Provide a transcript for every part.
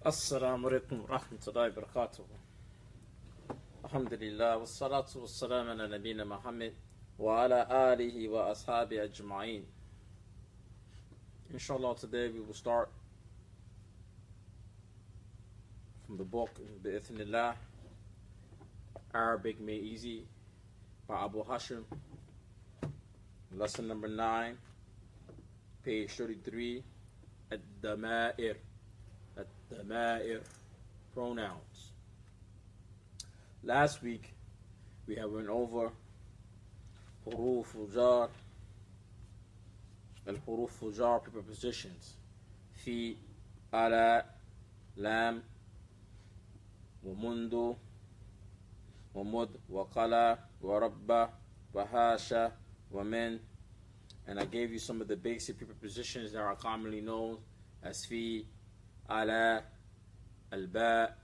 السلام عليكم ورحمة الله وبركاته. الحمد لله والصلاة والسلام على نبينا محمد وعلى آله وأصحابه أجمعين. Inshallah, today we will start from the book بإذن Arabic Made Easy by Abu Hashim. Lesson number 9, page 33, الضمائر. الضمائر, pronouns. Last week we have went over حروف الجار, الحروف الجار prepositions في, على, لام, ومنذ, ومذ, وقلا, ورب, وحاشا, ومن. And I gave you some of the basic prepositions that are commonly known as في, ala, al-ba,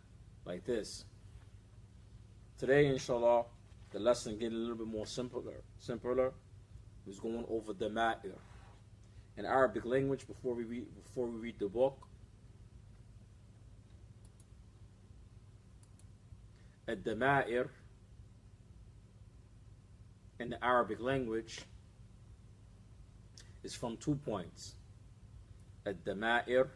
like this. Today, inshallah, the lesson getting a little bit more simpler. Is going over the ma'ir. In Arabic language, before we read the book, الضمائر in the Arabic language is from 2 points. الضمائر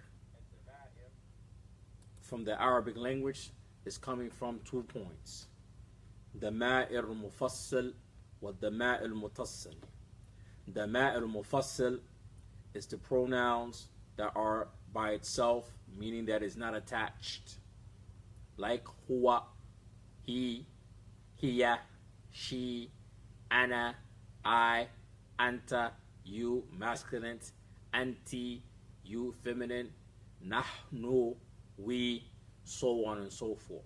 from the Arabic language is coming from 2 points. ضمائر المفصل والضمائر المتصل. ضمائر المفصل is the pronouns that are by itself, meaning that it's not attached. Like huwa, he, hiya, she, ana, I, anta, you, masculine, anti, you, feminine, nahnu, we, so on and so forth.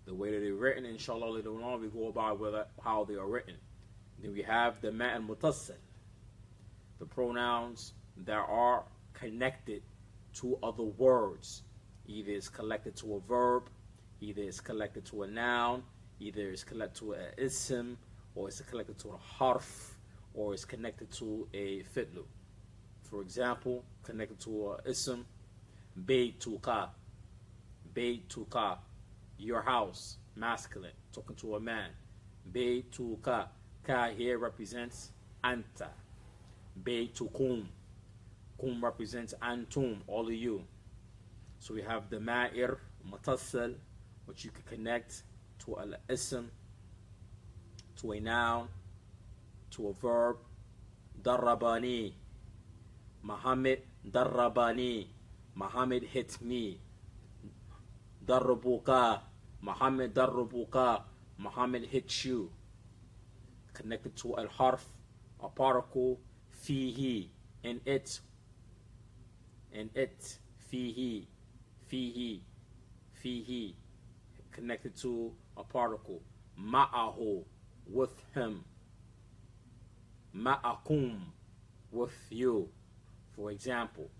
The way that they're written, inshallah, later on we go about how they are written. Then we have the ma' al-mutassil, the pronouns that are connected to other words. Either it's connected to a verb, either it's connected to a noun, either it's connected to an ism, or it's connected to a harf, or it's connected to a fi'lu. For example, connected to a ism, baytuka, baytuka, your house, masculine, talking to a man. Baytuka, ka here represents anta. Baytukum, kum represents antum, all of you. So we have the ma'ir, mutassal, which you can connect to al ism, to a noun, to a verb. Darrabani, Muhammad darrabani, Muhammad hit me. Darrabuka, Muhammad darrabuka, Muhammad hit you. Connected to al harf, a particle, fihi, in it, fihi, fihi, connected to a particle. Ma'ahu, with him. Ma'akum, with you, for example.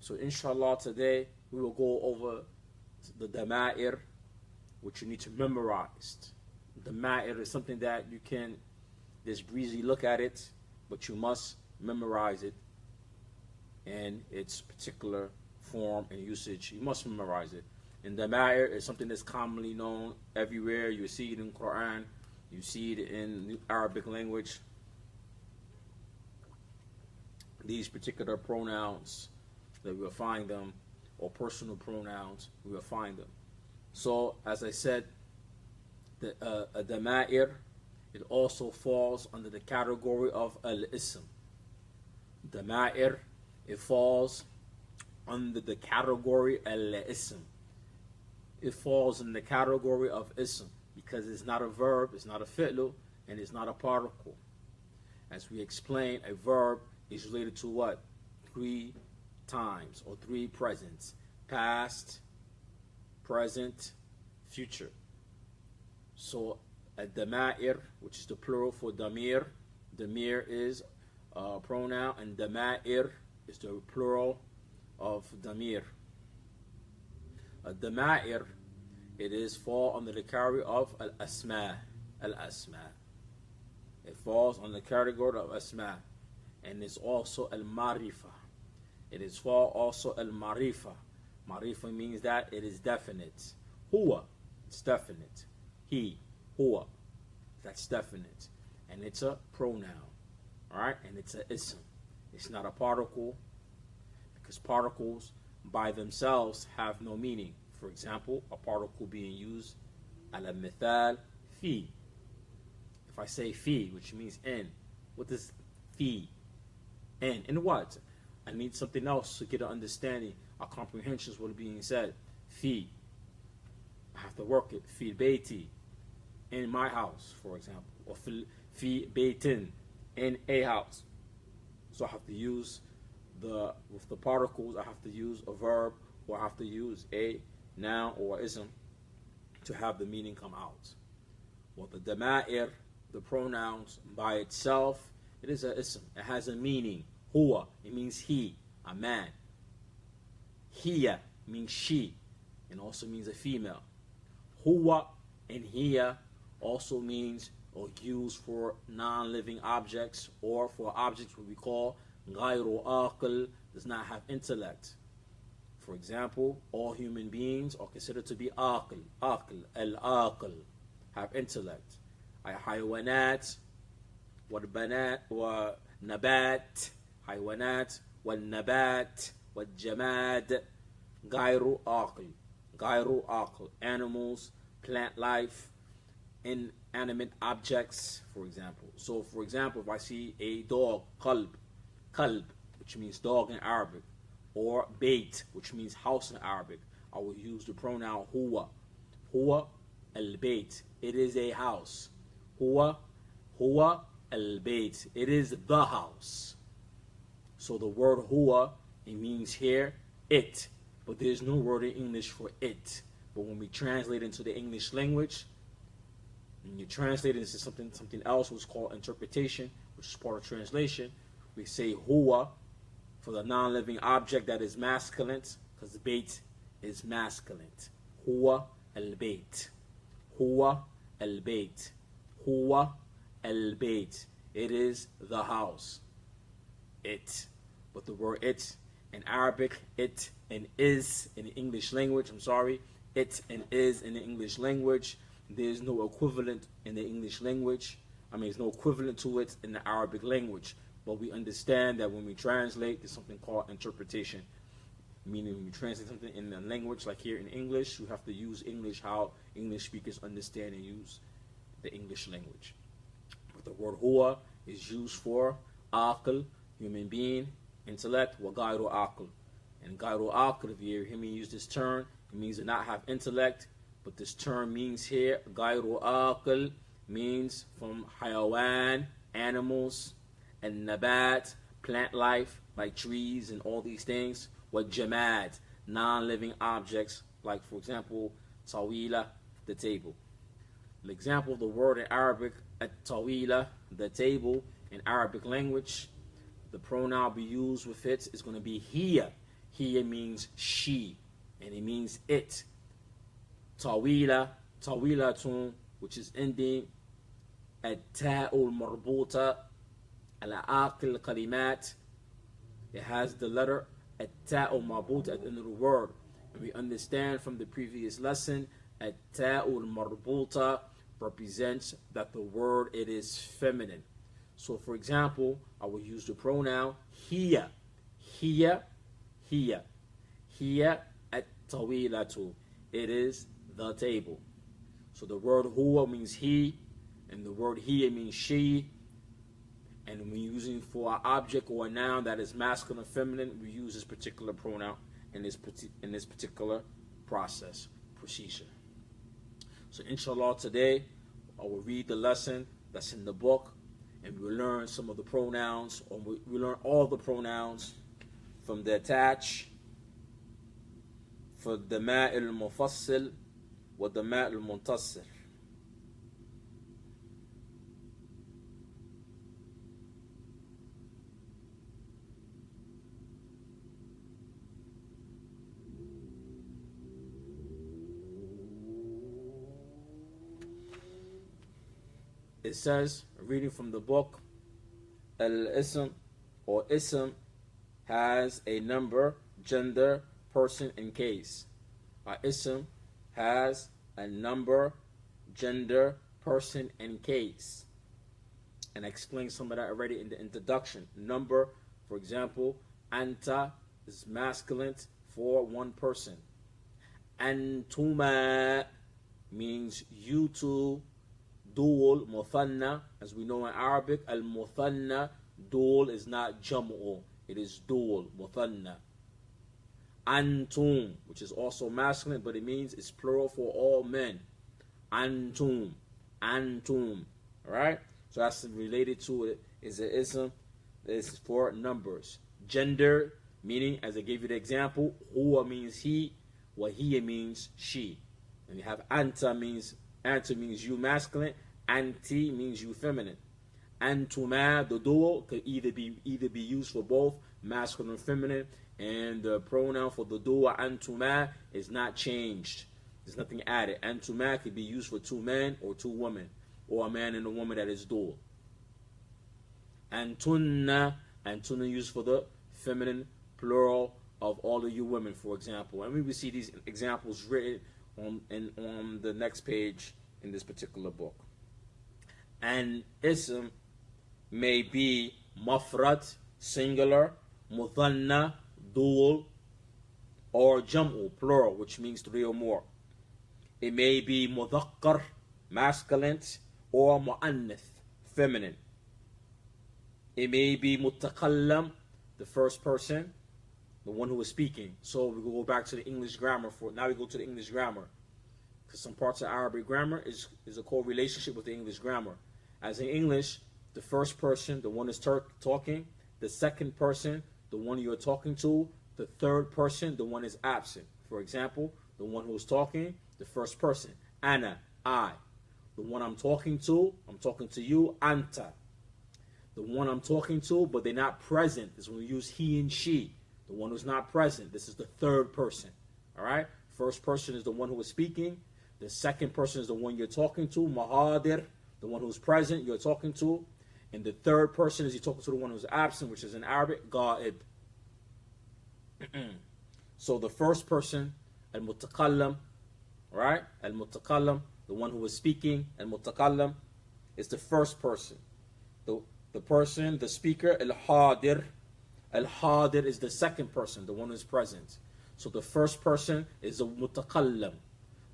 So inshallah today we will go over the dama'ir, which you need to memorize. The dama'ir is something that you can just breezy look at it, but you must memorize it in its particular form and usage. You must memorize it. And dama'ir is something that's commonly known everywhere. You see it in Quran, you see it in the Arabic language. These particular pronouns that we'll find them, or personal pronouns, we will find them. So, as I said, the dama'ir, it also falls under the category of al-ism. Dama'ir, it falls under the category al-ism. It falls in the category of ism because it's not a verb, it's not a fi'lu, and it's not a particle. As we explained, a verb is related to what? 3 times or 3 presents: past, present, future. So a dama'ir, which is the plural for damir, damir is a pronoun, and dama'ir is the plural of damir. A dama'ir, it is fall under the category of al-asma. Al-asma. It falls on the category of asma, and it's also al-marifa. It is fall also al-marifa. Marifa means that it is definite. Huwa, it's definite. He, huwa, that's definite. And it's a pronoun. Alright? And it's a ism. It's not a particle, because particles by themselves have no meaning. For example, a particle being used, ala mithal, fi. If I say fi, which means in, what does fi? In what? I need something else to get an understanding, a comprehension of what is being said. Fi. I have to work it. Fi beiti. In my house, for example. Or fi beitin. In a house. So I have to use with the particles, I have to use a verb, or I have to use a noun or ism to have the meaning come out. Well, the dama'ir, the pronouns by itself, it is a ism. It has a meaning. Huwa, it means he, a man. Hiya means she, and also means a female. Huwa and hiya also means or used for non-living objects, or for objects what we call ghayru aql, does not have intellect. For example, all human beings are considered to be aql, al-aql, have intellect. Haywanat, wal-banat, wa-nabat, haywanat, wal-nabat, wal-jamad, ghayru aql, animals, plant life, inanimate objects, for example. So, for example, if I see a dog, qalb, which means dog in Arabic, or bait, which means house in Arabic, I will use the pronoun huwa. Huwa al-bait. It is a house. Huwa al-bait. It is the house. So the word huwa, it means here, it. But there's no word in English for it. But when we translate into the English language, and you translate it into something else, which is called interpretation, which is part of translation, we say huwa for the non-living object that is masculine, because the bait is masculine. Huwa al-bait. Huwa al-bait. Huwa al-bait. It is the house. It. But the word it in Arabic, it and is in the English language, it and is in the English language, there's no equivalent in the English language. There's no equivalent to it in the Arabic language. But we understand that when we translate, there's something called interpretation. Meaning when we translate something in the language, like here in English, you have to use English how English speakers understand and use the English language. But the word huwa is used for aql, human being, intellect, wa ghayru aql. And ghayru aql, if you hear me use this term, it means to not have intellect. But this term means here, ghayru aql, means from hayawan, animals, and nabat, plant life, like trees and all these things, with jamad, non-living objects, like for example, tawila, the table. The example of the word in Arabic, at-tawila, the table, in Arabic language, the pronoun be used with it is going to be hiya. Hiya means she, and it means it. Tawila, tawilatun, which is ending at-ta'ul marbuta, al-aqil kalimat. It has the letter at-ta'ul marbuta at the end of the word. And we understand from the previous lesson, at-ta'ul marbuta represents that the word, it is feminine. So for example, I will use the pronoun hiya. Hiya at-tawilatu. It is the table. So the word huwa means he, and the word hiya means she. And when using for an object or a noun that is masculine or feminine, we use this particular pronoun in this particular procedure. So inshallah today, I will read the lesson that's in the book, and we'll learn some of the pronouns, or we learn all the pronouns from the attach for the الضمائر المفصل والضمائر المنتصل. It says, reading from the book, al-ism or ism has a number, gender, person, and case. Ism has a number, gender, person, and case. And I explained some of that already in the introduction. Number, for example, anta is masculine for one person. Antuma means you two. Dual, muthanna, as we know in Arabic, al-muthanna, dual is not jam'u, it is dual, muthanna. Antum, which is also masculine, but it means it's plural for all men. Antum, antum, alright? So that's related to it, is an ism, it's for numbers. Gender, meaning, as I gave you the example, huwa means he, wa hiya means she. And you have anta means you masculine, anti means you feminine. Antuma, the dual, could either be used for both masculine and feminine, and the pronoun for the dual antuma is not changed. There's nothing added. Antuma could be used for two men or two women, or a man and a woman that is dual. Antunna used for the feminine plural of all of you women, for example. And we will see these examples written on the next page in this particular book. An ism may be mufrad, singular, muthanna, dual, or jam'u, plural, which means three or more. It may be mudhakkar, masculine, or mu'annith, feminine. It may be mutakallam, the first person, the one who is speaking. So we go back to the English grammar now we go to the English grammar. Because some parts of Arabic grammar is a correlationship with the English grammar. As in English, the first person, the one is talking, the second person, the one you're talking to, the third person, the one is absent. For example, the one who is talking, the first person, ana, I. The one I'm talking to you, anta. The one I'm talking to, but they're not present, is when we use he and she. The one who's not present, this is the third person. All right? First person is the one who is speaking. The second person is the one you're talking to, mahadir, the one who's present, you're talking to. And the third person is you're talking to the one who's absent, which is in Arabic, ga'ib. So the first person, al-mutakallam, right? Al-mutakallam, the one who is speaking, al-mutakallam, is the first person. The person, the speaker, al-hadir. Al-hadir is the second person, the one who is present. So the first person is the mutakallam.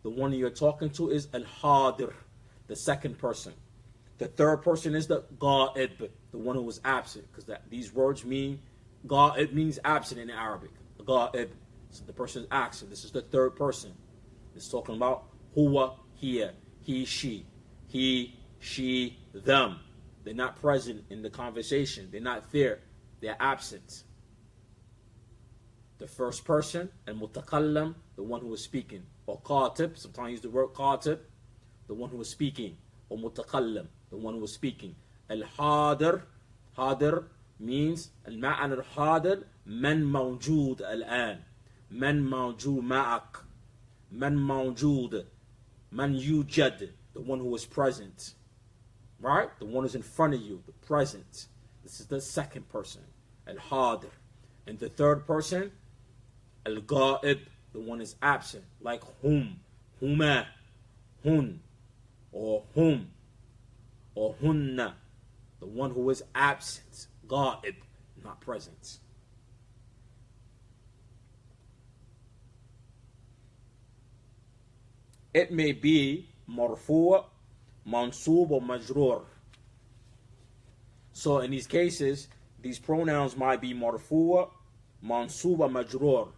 The one you're talking to is al-hadir, the second person. The third person is the ga'ib, the one who was absent, because these words mean, ga'ib means absent in Arabic. Ga'ib, so the person is absent. This is the third person. It's talking about huwa, hiya, he, she, them. They're not present in the conversation. They're not there. They're absent. The first person, al-mutakallam, the one who is speaking. Or qatib, sometimes use the word qatib, the one who is speaking. Or mutakallam, the one who is speaking. Al-hadir, hadir means, al-ma'an al-hadir, man mawjood al-an. Man mawjood ma'ak. Man mawjood. Man yujad, the one who is present. Right? The one who's in front of you, the present. This is the second person, al-hadir. And the third person, al-ga'ib, the one is absent, like hum, huma, hun, or hum, or hunna, the one who is absent, ga'ib, not present. It may be marfu', mansub, or majrur. So in these cases, these pronouns might be marfu', mansub, or majrur.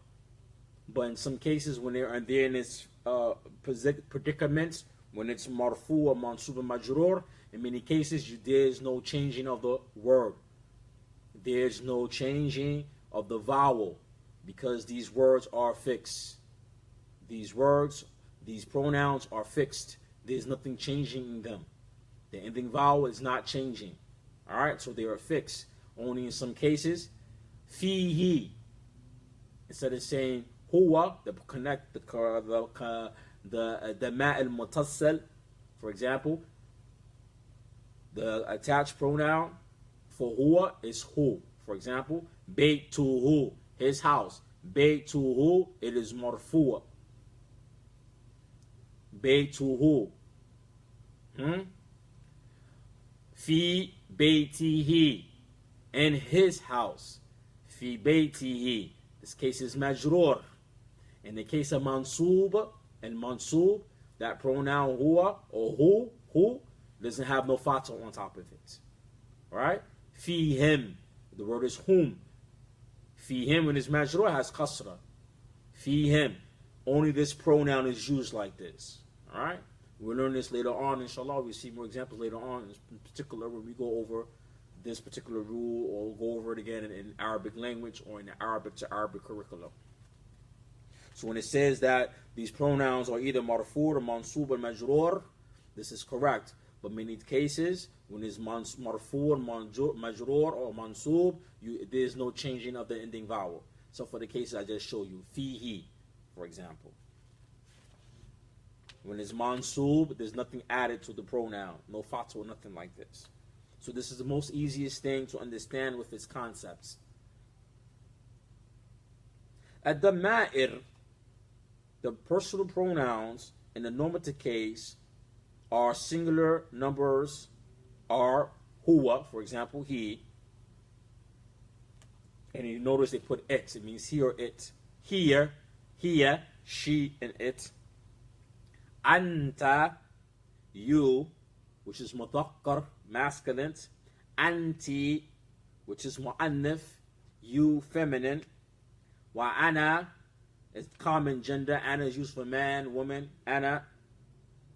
But in some cases, when they're in this predicament, when it's marfu' or mansub, or majrur, in many cases, there's no changing of the word. There's no changing of the vowel, because these words are fixed. These pronouns are fixed. There's nothing changing in them. The ending vowel is not changing. All right, so they are fixed. Only in some cases, fihi, instead of saying huwa, the ma'il mutassal, for example, the attached pronoun for huwa is hu. For example, baytuhu, his house. Baytuhu, it is marfu'. Baytuhu. Fi baytihi, in his house. Fi baytihi. This case is majrur. In the case of mansub and mansub, that pronoun huwa or who doesn't have no fatha on top of it. Alright? Fi him. The word is whom. Fi him, when it's majrur, has kasra. Fi him. Only this pronoun is used like this. Alright? We'll learn this later on, inshallah. We'll see more examples later on, in particular when we go over this particular rule, or go over it again in Arabic language or in the Arabic to Arabic curriculum. So when it says that these pronouns are either marfu or mansub or majrur, this is correct. But many cases, when it's marfu or majrur or mansub, there's no changing of the ending vowel. So for the cases I just showed you, fihi, for example. When it's mansub, there's nothing added to the pronoun. No fatha or nothing like this. So this is the most easiest thing to understand with its concepts. Ad-dama'ir, the personal pronouns in the normative case are singular numbers, are huwa, for example, he. And you notice they put it. It means he or it. Here, she, and it. Anta, you, which is mudhakkar, masculine. Anti, which is mu'annif, you, feminine. Wa ana is common gender. Ana is used for man, woman. Ana,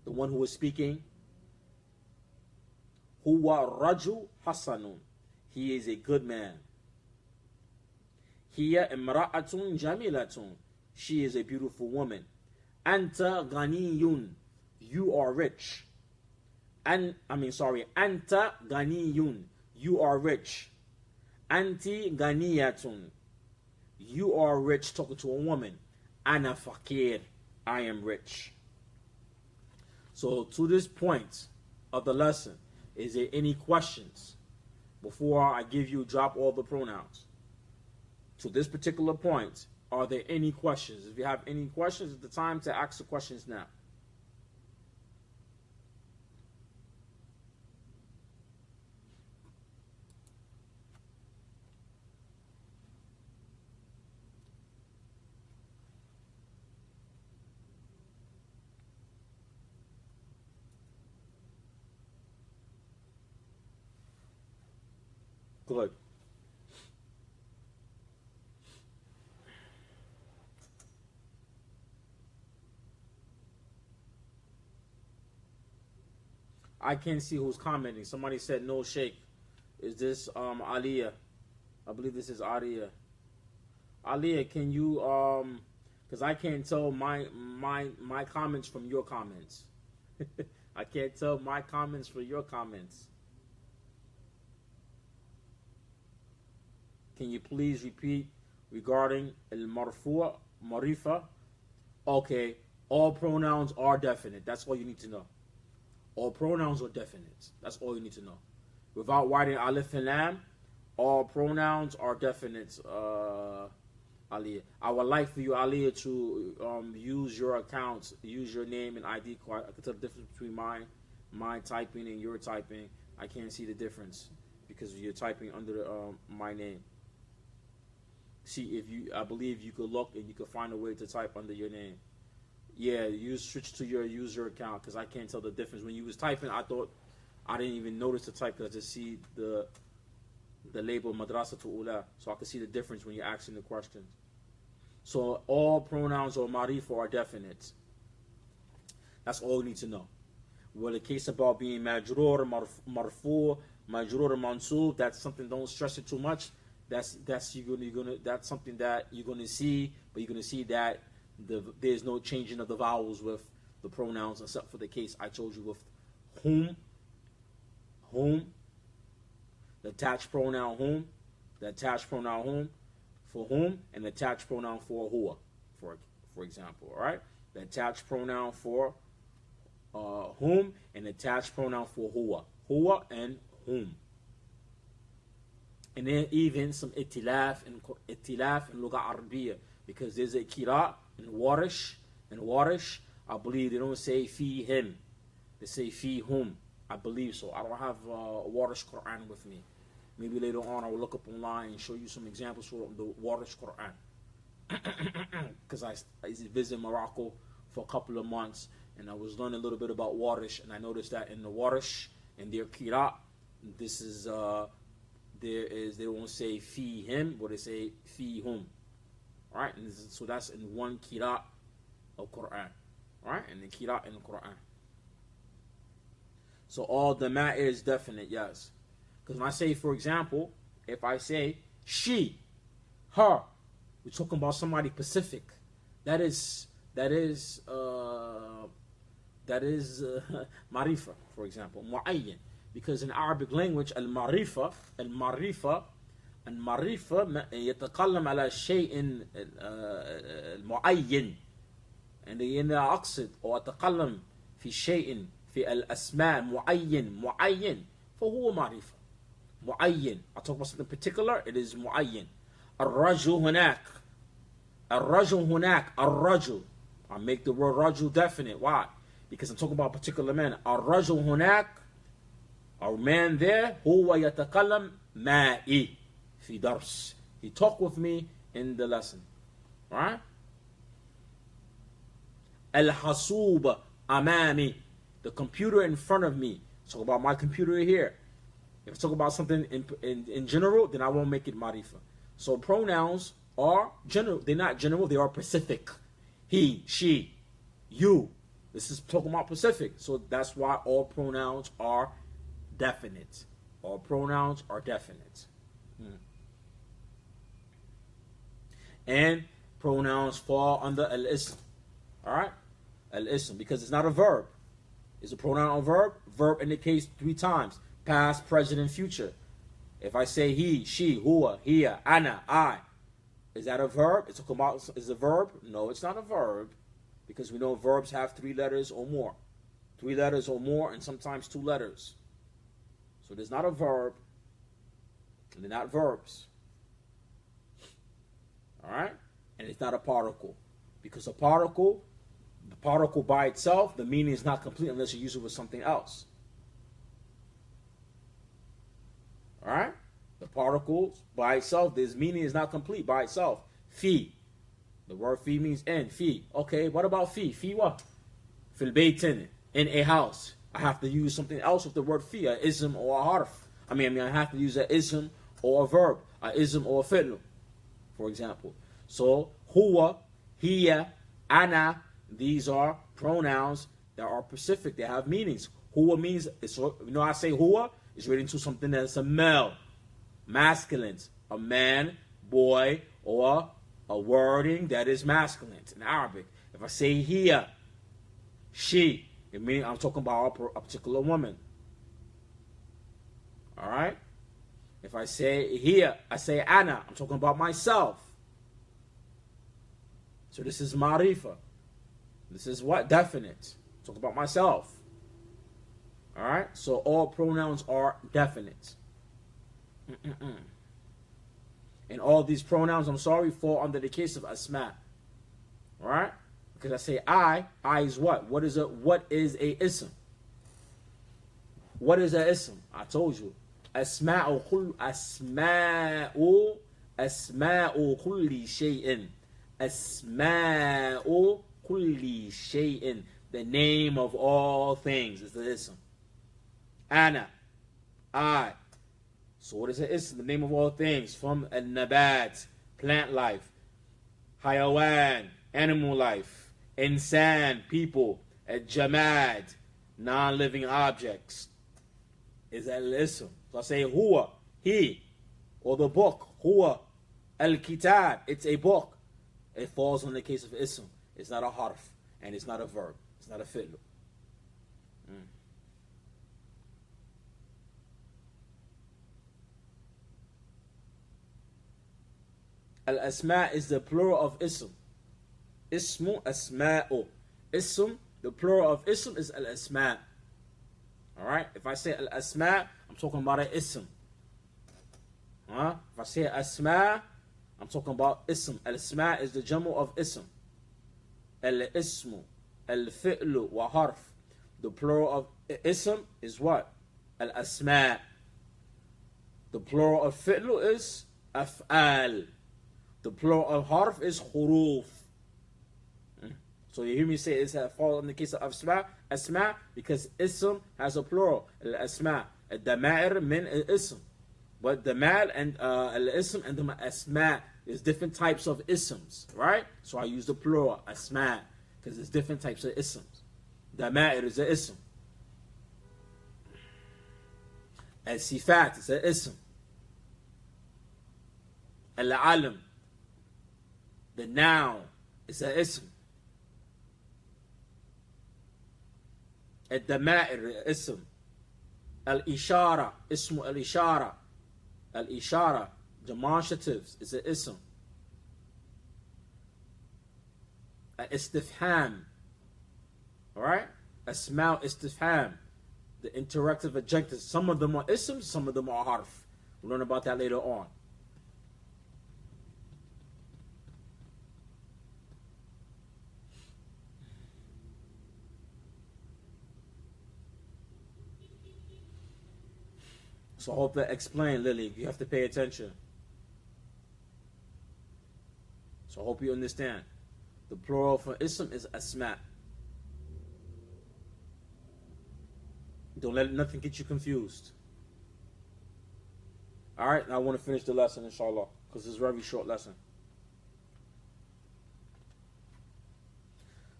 the one who is speaking. Huwa raju hasanun, he is a good man. Hiya imra'atun jamilatun, she is a beautiful woman. Anta ghaniyun, you are rich. Anta ghaniyun, you are rich. Anti ghaniyatun, you are rich, talking to a woman. Ana fakir, I am rich. So to this point of the lesson, is there any questions before I drop all the pronouns? To this particular point, are there any questions? If you have any questions, it's the time to ask the questions now. Good. I can't see who's commenting. Somebody said no shake. Is this Aliyah? I believe this is Aliyah. Aliyah, can you because I can't tell my comments from your comments. I can't tell my comments from your comments. Can you please repeat regarding al-marfu' marifa? Okay, all pronouns are definite. That's all you need to know. All pronouns are definite. That's all you need to know. Without writing alif and lam, all pronouns are definite, Aliyah. I would like for you, Aliyah, to use your account, use your name and ID card. I can tell the difference between my typing and your typing. I can't see the difference because you're typing under my name. See, I believe you could look and you could find a way to type under your name. Yeah, you switch to your user account because I can't tell the difference. When you was typing, I thought I didn't even notice the type because I just see the label Madrasa to Ula, so I could see the difference when you're asking the questions. So all pronouns or marifa are definite. That's all you need to know. Well, the case about being majrur, marfu, majrur, mansub, that's something. Don't stress it too much. That's something that you're gonna see, but you're gonna see that there's no changing of the vowels with the pronouns, except for the case I told you with whom, the attached pronoun whom, for whom, and the attached pronoun for huwa, for example. All right, the attached pronoun for whom, and the attached pronoun for huwa and whom. And then even some itilaf and lugha Arabiya. because there's a kira in Warish. In Warish, I believe they don't say fi him. They say fi hum. I believe so. I don't have a Warish Quran with me. Maybe later on I will look up online and show you some examples from the Warish Quran. Because I visited Morocco for a couple of months and I was learning a little bit about Warish, and I noticed that in the Warish, in their kira, this is they won't say fi him, but they say fi hum. Right? And so that's in one kira of Quran. Right? And the kira in the Quran. So all the dama'ir is definite, yes. Because when I say, for example, if I say she, her, we're talking about somebody specific. That is marifa, for example, mu'ayyan. Because in Arabic language, al-marifa يتكلم على شيء معين. and أنا أقصد أو أتكلم في شيء في الأسماء معين فهو معرفة. معين. I talk about something particular, it is معين. الرجل هناك. I make the word rajul definite. Why? Because I'm talking about a particular man. الرجل هناك, our man there, هو يتكلم معي في درس. He talked with me in the lesson. Right? الحاسوب أمامي, the computer in front of me. Talk about my computer here. If I talk about something in general, then I won't make it marifa. So pronouns are general. They're not general, they are specific. He, she, you. This is talking about specific. So that's why all pronouns are definite. All pronouns are definite. And pronouns fall under al-ism. Alright? Al-ism, because it's not a verb. Is a pronoun a verb? Verb indicates 3 times. Past, present, and future. If I say he, she, huwa, hiya, ana, I, is that a verb? It's talking about, is a verb? No, it's not a verb. Because we know verbs have 3 letters or more. 3 letters or more, and sometimes 2 letters. So there's not a verb. And they're not verbs. Alright? And it's not a particle. Because a particle, the particle by itself, the meaning is not complete unless you use it with something else. Alright? The particles by itself, this meaning is not complete by itself. Fi. The word fi means in. Fi. Okay, what about fi? Fi what? Fil baytin. In a house. I have to use something else with the word fi, a ism or a harf. I have to use a ism or a verb, a ism or a fi'l, for example. So, huwa, hiya, ana, these are pronouns that are specific. They have meanings. Huwa means, I say huwa, it's relating to something that's a male, masculine, a man, boy, or a wording that is masculine in Arabic. If I say hiya, she, it means I'm talking about a particular woman. Alright? If I say hiya, I say ana, I'm talking about myself. So this is marifa. This is what? Definite. Talk about myself. Alright? So all pronouns are definite. And all these pronouns, fall under the case of asma. Alright? Because I say I is what? What is a ism? What is a ism? I told you. Asma'u kulli shay'in. Asma'u kulli shay'in. The name of all things is the ism. Ana, I. So what is an ism? The name of all things. From al-nabat, plant life. Hayawan, animal life. Insan, people. Al-jamad, non-living objects. Is al-ism. So I say huwa, he. Or the book. Huwa, al-kitab. It's a book. It falls in the case of ism. It's not a harf. And it's not a verb. It's not a fi'l. Al-asma is the plural of ism. Ismu asma'u. Ism, the plural of ism is al-asma. Alright? If I say al-asma, I'm talking about an ism. If I say asma, I'm talking about ism. Al-isma is the jumble of ism. Al-ismu, al-fi'lu, wa harf. The plural of ism is what? Al-asma. The plural of fi'lu is af'al. The plural of harf is huruf. So you hear me say it's a fall in the case of asma, because ism has a plural. Al-asma. Al-dama'ir min al-ism. But the mal and al-ism and the asma is different types of isms, right? So I use the plural, asma, because there's different types of isms. Dama'ir is an ism. Al-sifat is an ism. Al-alam, the noun, is an ism. Al-dama'ir, ism. Al-ishara, ismu al-ishara. Al-ishara, demonstratives, is an ism. Al-istifham, alright? Asma istifham, the interactive adjectives. Some of them are isms, some of them are harf. We'll learn about that later on. So I hope that explained, Lily. You have to pay attention. So I hope you understand. The plural for ism is asma. Don't let nothing get you confused. Alright, now I want to finish the lesson, inshallah, because it's a very short lesson.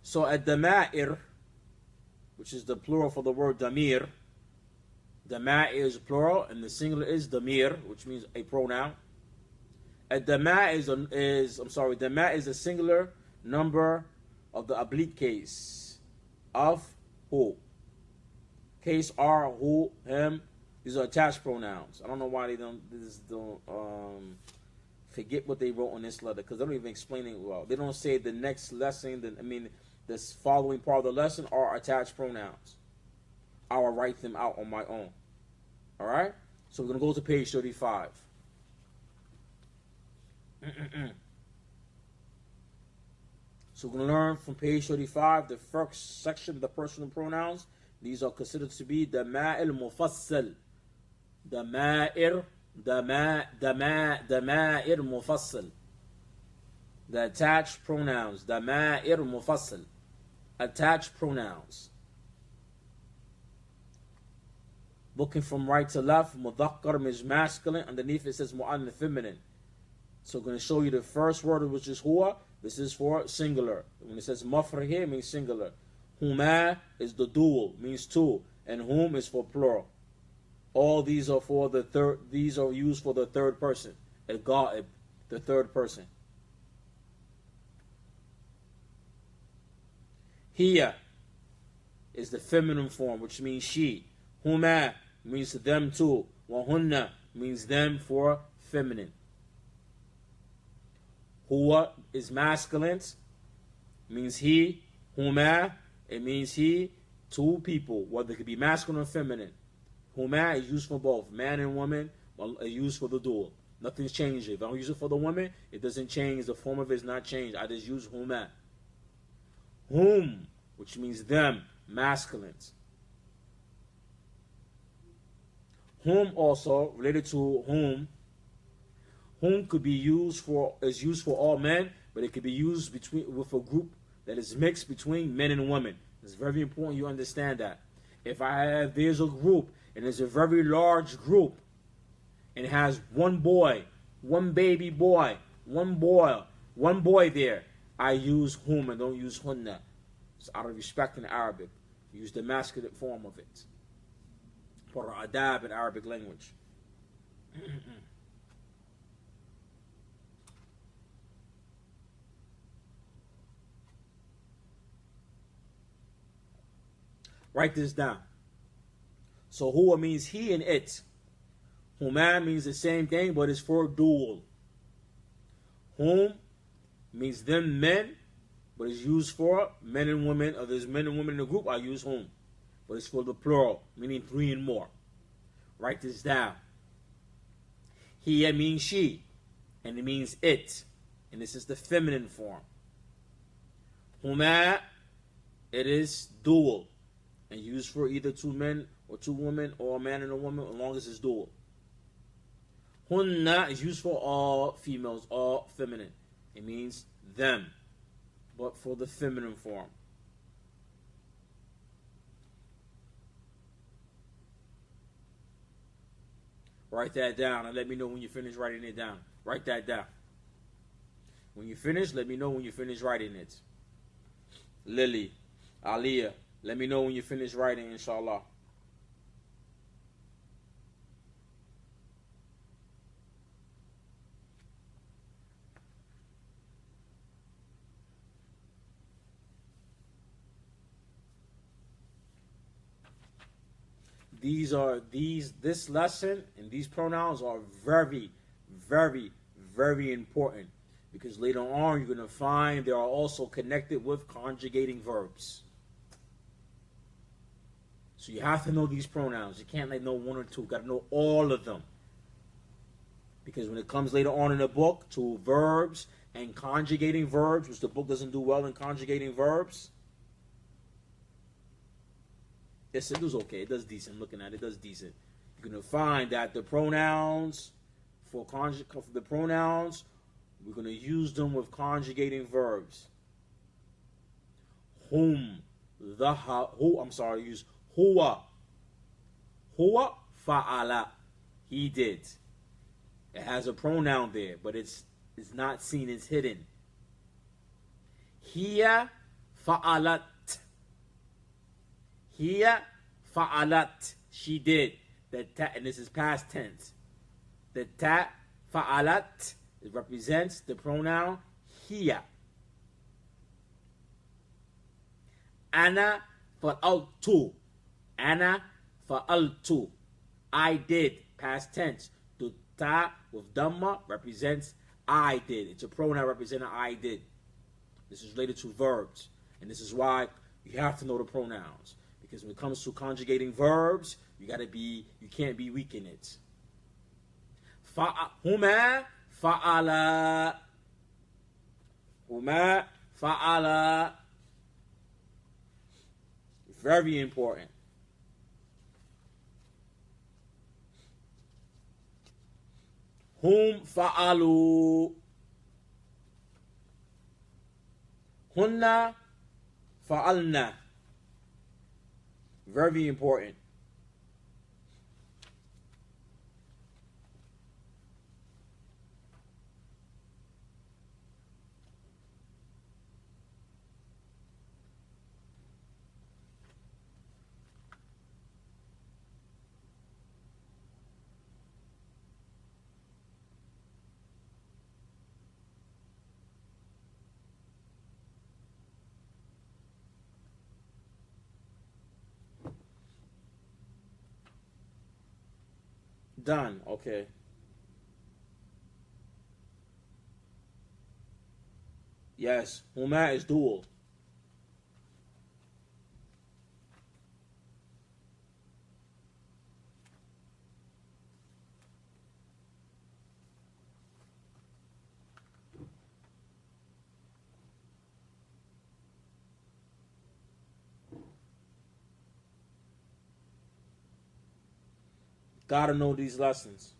So ad-dama'ir, which is the plural for the word damir. Dama'ir is plural, and the singular is damir, which means a pronoun. Ad-dama'ir dama'ir is a singular number of the oblique case of who. Case are, who, him. These are attached pronouns. I don't know why they don't forget what they wrote on this letter, because they don't even explain it well. They don't say the next lesson, this following part of the lesson are attached pronouns. I will write them out on my own. Alright? So we're going to go to page 35. So we're going to learn from page 35, the first section, the personal pronouns. These are considered to be dama'ir mufassal. Dama'ir mufassal. The attached pronouns. Dama'ir mufassal. Attached pronouns. Looking from right to left, mudhakkar means masculine. Underneath it says mu'annath, feminine. So I'm going to show you the first word, which is huwa. This is for singular. When it says mafr here, it means singular. Huma is the dual, means two, and whom is for plural. All these are for the third. These are used for the third person. Al-ghaib, the third person. Hiya is the feminine form, which means she. Huma means them too. Wahunna means them for feminine. Huwa is masculine, means he. Huma, it means he, two people, whether it could be masculine or feminine. Huma is used for both, man and woman, are used for the dual. Nothing's changed. If I don't use it for the woman, it doesn't change. The form of it is not changed. I just use huma. Whom, which means them, masculines. Whom also, related to whom could be used for all men, but it could be used with a group that is mixed between men and women. It's very important you understand that. If there's a group, and it's a very large group, and it has one boy, one baby boy, one boy there, I use whom and don't use hunna. It's out of respect in Arabic. Use the masculine form of it. For adab in Arabic language. Write this down. So huwa means he and it. Huma means the same thing, but it's for dual. Whom means them men, but it's used for men and women. Or there's men and women in the group, I use whom. But it's for the plural, meaning three and more. Write this down. Hiya means she, and it means it. And this is the feminine form. Huma, it is dual, and used for either two men or two women, or a man and a woman, as long as it's dual. Hunna is used for all females, all feminine. It means them, but for the feminine form. Write that down and let me know when you finish writing it down. Write that down. When you finish, let me know when you finish writing it. Lily, Aliyah, let me know when you finish writing, inshallah. This lesson and these pronouns are very, very, very important, because later on you're going to find they are also connected with conjugating verbs. So you have to know these pronouns. You can't know one or two. You got to know all of them. Because when it comes later on in the book to verbs and conjugating verbs, which the book doesn't do well in conjugating verbs, yes, it does okay. It does decent. Looking at it, it does decent. You're going to find that the pronouns, for the pronouns, we're going to use them with conjugating verbs. Use huwa. Huwa fa'ala. He did. It has a pronoun there, but it's not seen, it's hidden. Hiya fa'alat. Hiya fa'alat. She did. And this is past tense. The ta fa'alat, it represents the pronoun hiya. Ana fa'altu. Ana fa'altu. I did. Past tense. The ta with dhamma represents I did. It's a pronoun representing I did. This is related to verbs. And this is why you have to know the pronouns. Because when it comes to conjugating verbs, you can't be weak in it. Huma fa'ala. Huma fa'ala. Very important. Hum fa'alu. Hunna fa'alna. Very important. Done. Okay. Yes. Huma is dual. Gotta know these lessons.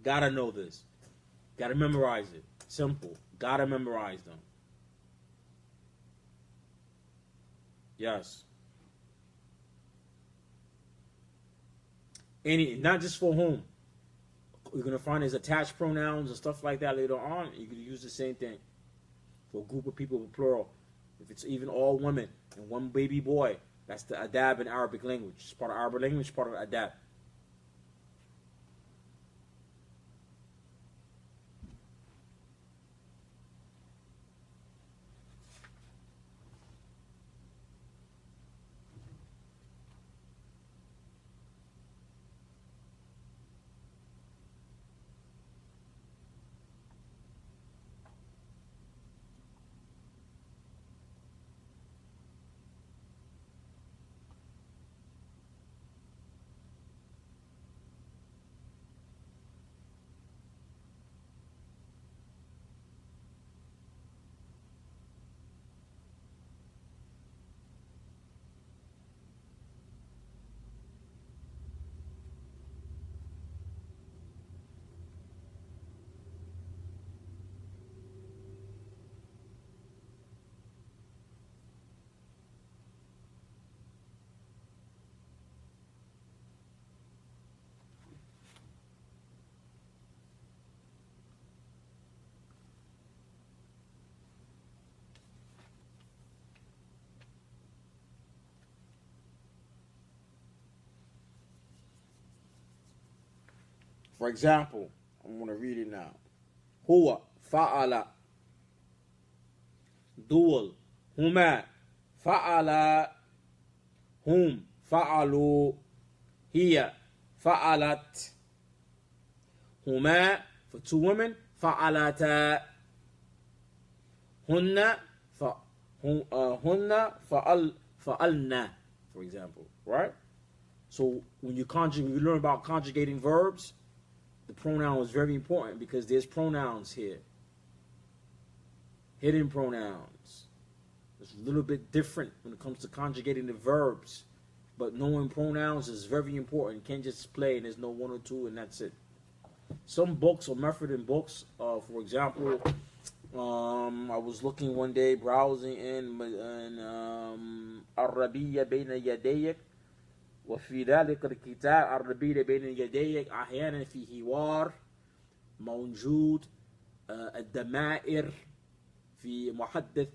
Gotta know this. Gotta memorize it. Simple. Gotta memorize them. Yes. Not just for whom. You're going to find there's attached pronouns and stuff like that later on. You can use the same thing for a group of people, plural. If it's even all women and one baby boy, that's the adab in Arabic language. It's part of Arabic language, part of adab. For example, I'm going to read it now. هو فعل دول هما فعل هم فعلوا هي فعلت هما for two women فعلتا هن فعلنا, for example, right? So when you learn about conjugating verbs, the pronoun is very important because there's pronouns here. Hidden pronouns. It's a little bit different when it comes to conjugating the verbs. But knowing pronouns is very important. You can't just play and there's no one or two and that's it. Some books or method in books, for example, I was looking one day browsing in العربية بين يديك وفي ذلك الكتاب العربية بين يديك أحيانا في حوار موجود الضمائر في محدث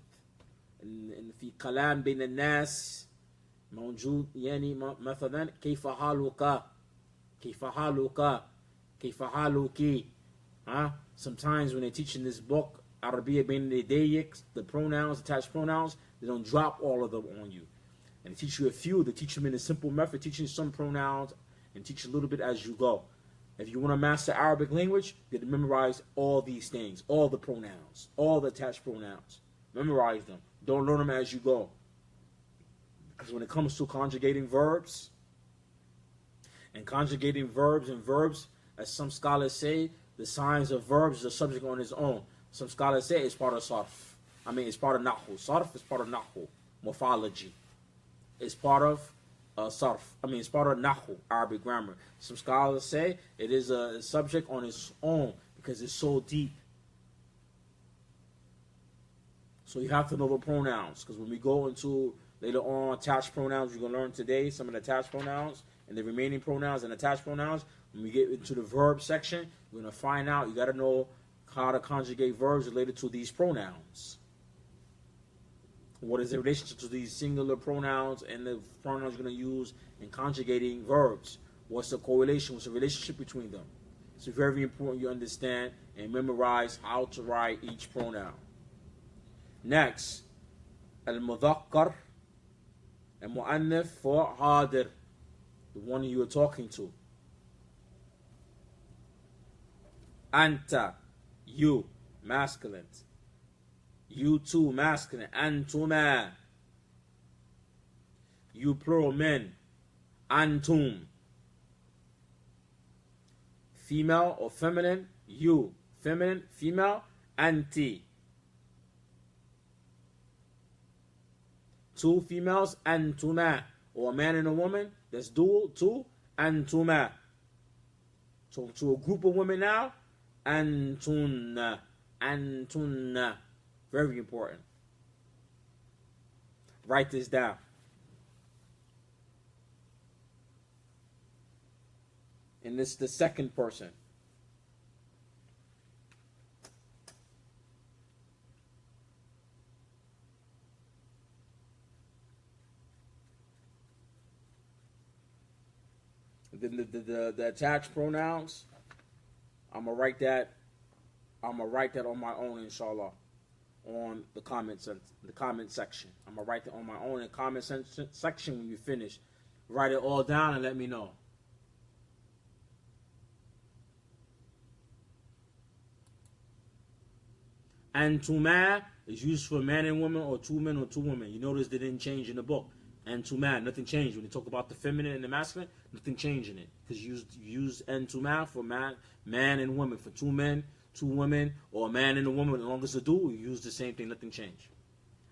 في كلام بين الناس موجود يعني مثلا كيف حالك كيف حالك كيف حالك. Sometimes when they're teaching this book عربية بين يديك, the pronouns, attached pronouns, they don't drop all of them on you. And they teach you a few. They teach them in a simple method, teaching some pronouns and teach a little bit as you go. If you want to master Arabic language, you have to memorize all these things, all the pronouns, all the attached pronouns. Memorize them. Don't learn them as you go. Because when it comes to conjugating verbs, and verbs, as some scholars say, the signs of verbs is a subject on its own. Some scholars say it's part of sarf. It's part of nahu. Sarf is part of nahu, morphology. It's part of sarf. It's part of nahu, Arabic grammar. Some scholars say it is a subject on its own because it's so deep. So you have to know the pronouns, because when we go into later on attached pronouns, we're going to learn today some of the attached pronouns and the remaining pronouns and attached pronouns. When we get into the verb section, we're going to find out, you got to know how to conjugate verbs related to these pronouns. What is the relationship to these singular pronouns and the pronouns you're going to use in conjugating verbs? What's the correlation? What's the relationship between them? It's very important you understand and memorize how to write each pronoun. Next, al-mudhakkar, al-mu'annif for hadir, the one you are talking to. Anta, you, masculine. You two, masculine. Antuma. You plural, men. Antum. Female or feminine, you. Feminine, female, anti. Two females, antuma. Or a man and a woman, that's dual, two, antuma. So to a group of women now, antunna. Antunna. Very important. Write this down. And this is the second person. The attached pronouns, I'm gonna write that on my own, inshallah, on the comment section. I'm gonna write that on my own in the comment section when you finish. Write it all down and let me know. Antuma is used for man and woman, or two men or two women. You notice they didn't change in the book. Antuma, nothing changed. When you talk about the feminine and the masculine, nothing changed in it. Because you use antuma for man and woman. For two men, two women, or a man and a woman, as long as they do, you use the same thing, nothing changed.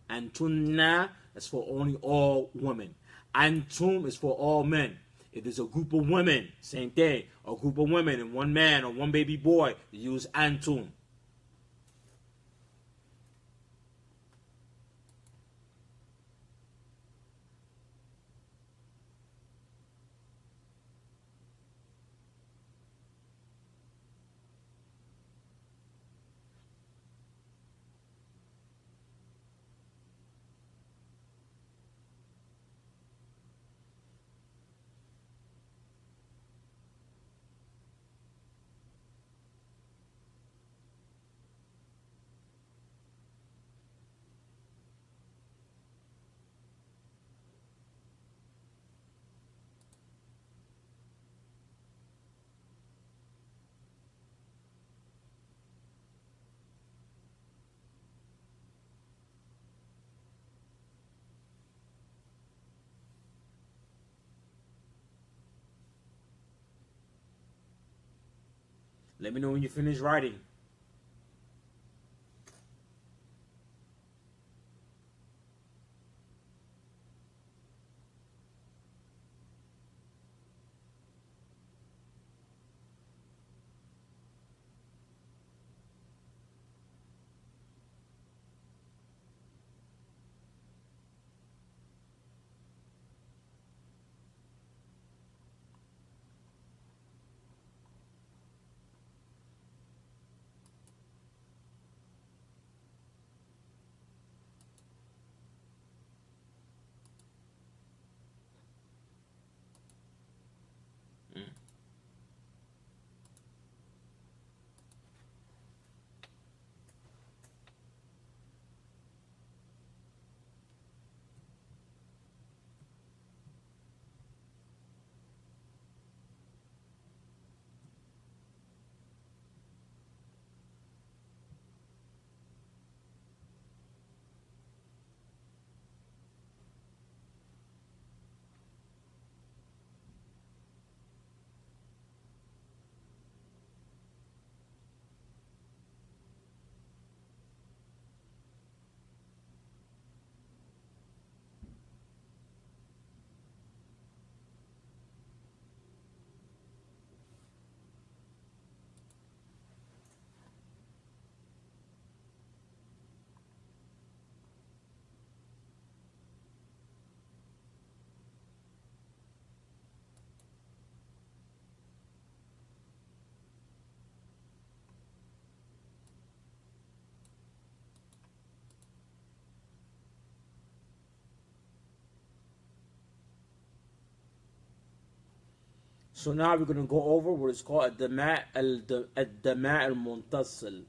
Antunna is for only all women. Antum is for all men. If there's a group of women, same thing. A group of women and one man or one baby boy, you use antum. Let me know when you finish writing. So now we're going to go over what is called الدماء المنتصل.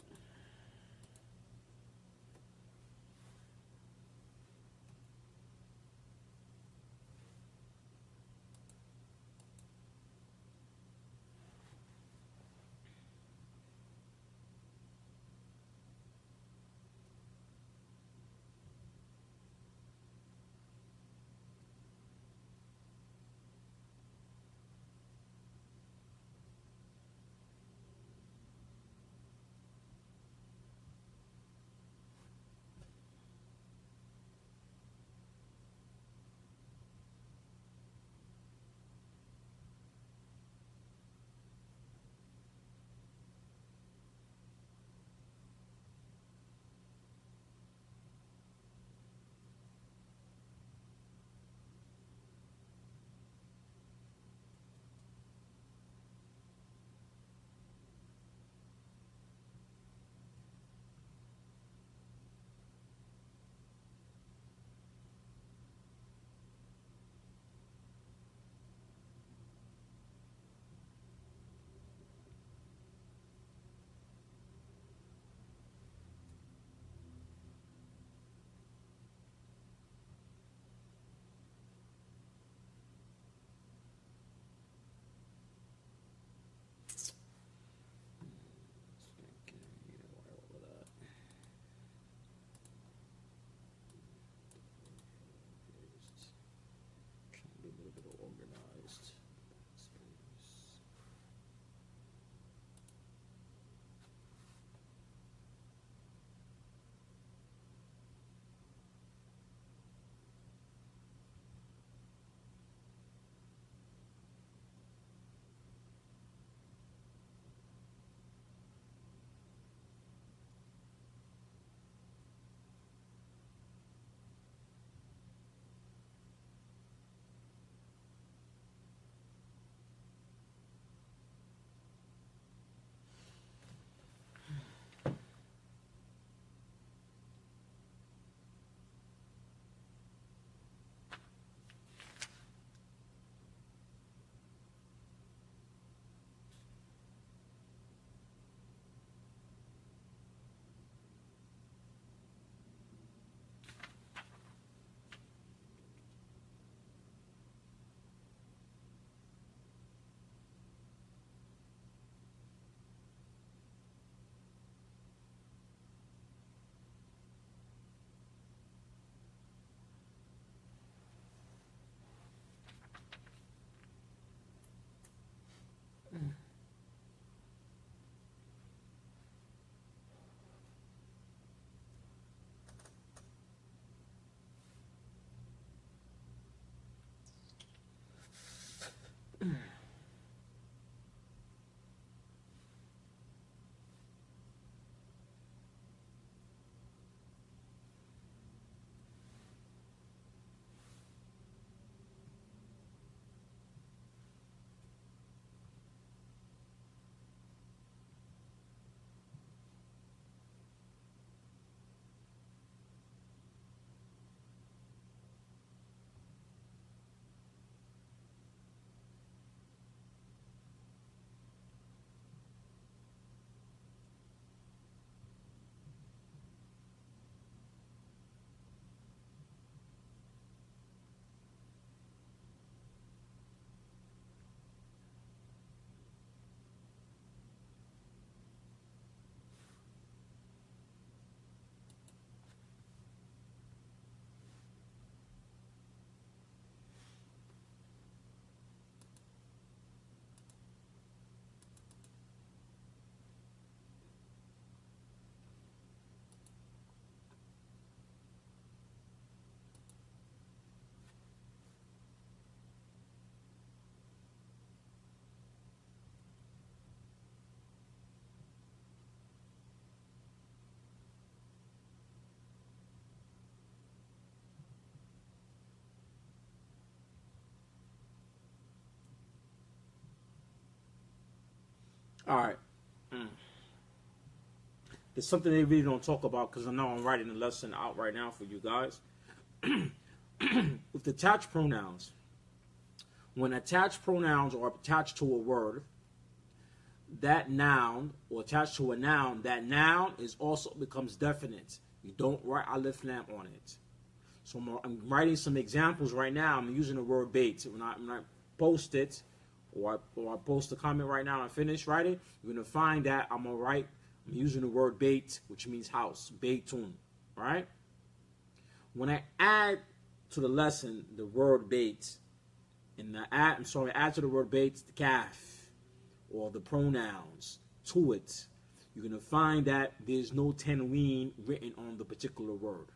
All right. There's something they really don't talk about because I know I'm writing the lesson out right now for you guys. With attached pronouns, when attached pronouns are attached to a word, that noun, or attached to a noun, that noun is also becomes definite. You don't write alif lam on it. So I'm writing some examples right now. I'm using the word bait. When I post it, or I post a comment right now and I finish writing, you're going to find that I'm using the word bait, which means house, baitun, right? When I add to the lesson the word bait, add to the word bait the kaf, or the pronouns to it, you're going to find that there's no tanween written on the particular word,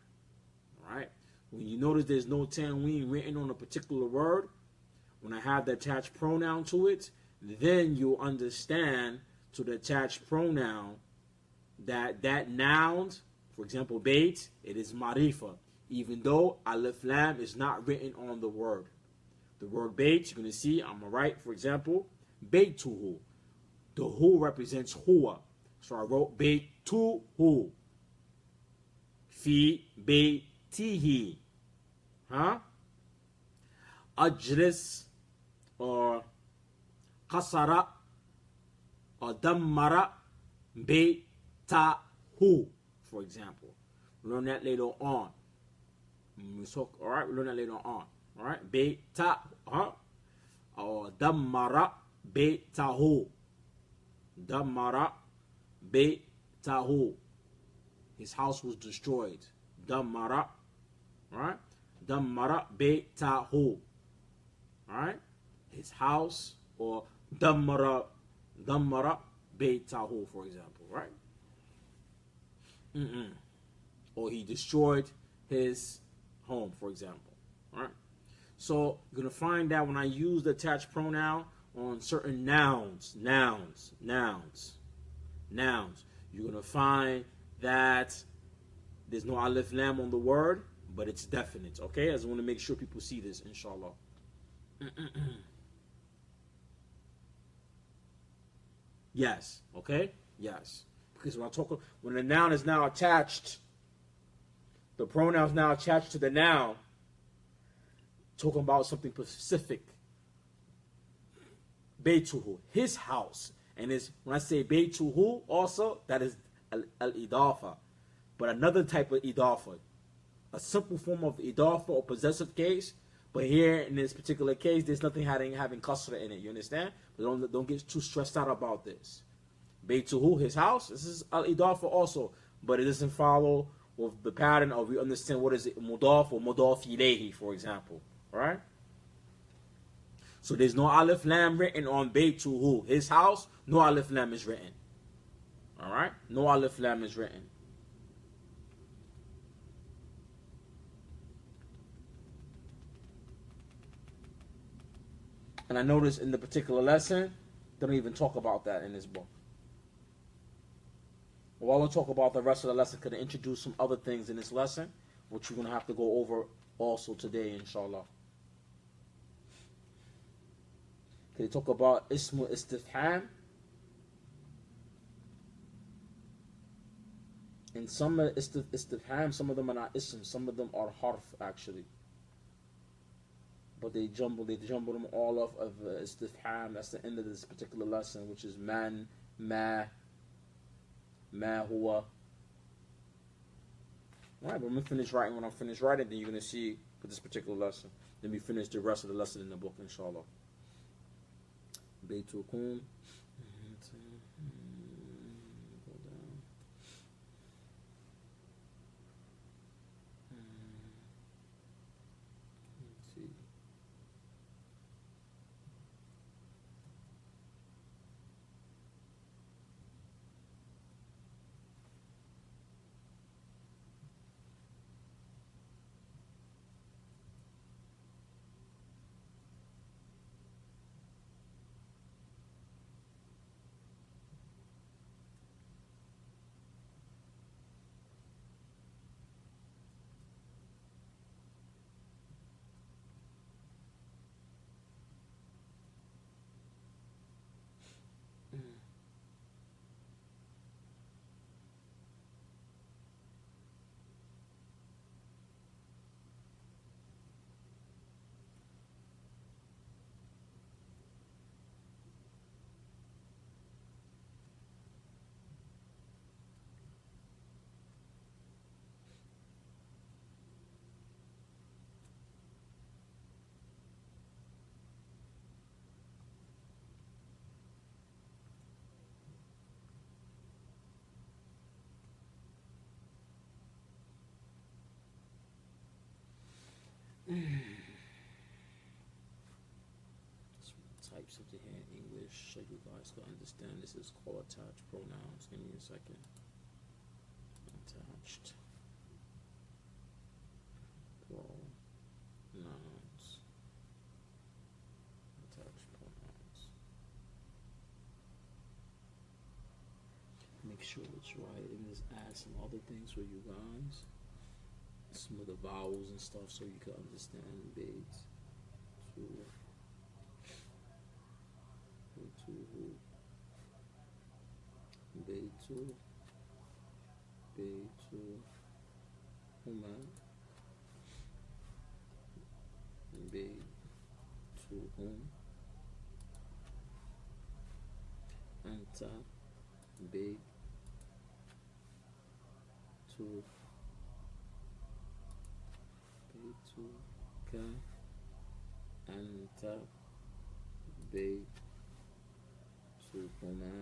all right? When you notice there's no tanween written on a particular word, when I have the attached pronoun to it, then you'll understand to the attached pronoun that noun, for example, bait, it is marifa, even though alif lam is not written on the word. The word bait, you're going to see, I'm going to write, for example, baituhu. The hu represents huwa. So I wrote baituhu. Fi baitihi. Huh? Ajlis or kasara or dammara baitahu, for example. We'll learn that later on. Alright, we'll learn that later on. Alright, baita, or dammara baitahu. Dammara baitahu. His house was destroyed. Dammara, right? Dammara baitahu. Alright? His house, or dammara baitahu, for example, right? Or he destroyed his home, for example. Alright? So you're going to find that when I use the attached pronoun on certain nouns, you're going to find that there's no alif lam on the word, but it's definite. Okay? I just want to make sure people see this, inshallah. Yes. Okay? Yes. Because when the noun is now attached, the pronoun is now attached to the noun, talking about something specific. Baituhu, his house. And when I say baituhu, also, that is al-idafa. But another type of idafa. A simple form of idafa or possessive case. But here, in this particular case, there's nothing having kasra in it. You understand? But don't get too stressed out about this. Baituhu, his house. This is al-idafa also. But it doesn't follow with the pattern of, we understand what is it, mudaf or mudaf ilayhi, for example. Right? So there's no alif lam written on baituhu, his house. No alif lam is written. All right? No alif lam is written. And I noticed in the particular lesson, they don't even talk about that in this book. Well, we'll talk about the rest of the lesson. Could introduce some other things in this lesson, which we're going to have to go over also today, inshallah. Can you talk about ismu istifham? And some istifham, some of them are not ism, some of them are harf actually. But they jumble them all off of istifham. That's the end of this particular lesson, which is man, ma huwa. Alright, but I'm gonna finish writing. When I'm finished writing, then you're gonna see for this particular lesson. Then we finish the rest of the lesson in the book, inshallah. Baitukum. Types of the hand English so you guys can understand. This is called attached pronouns. Give me a second. Attached pronouns. Attached pronouns. Make sure it's right and just add some other things for you guys. Some of the vowels and stuff so you can understand beads. Beitu, huma, beituhum, anta, beituka, anta, beituhuma,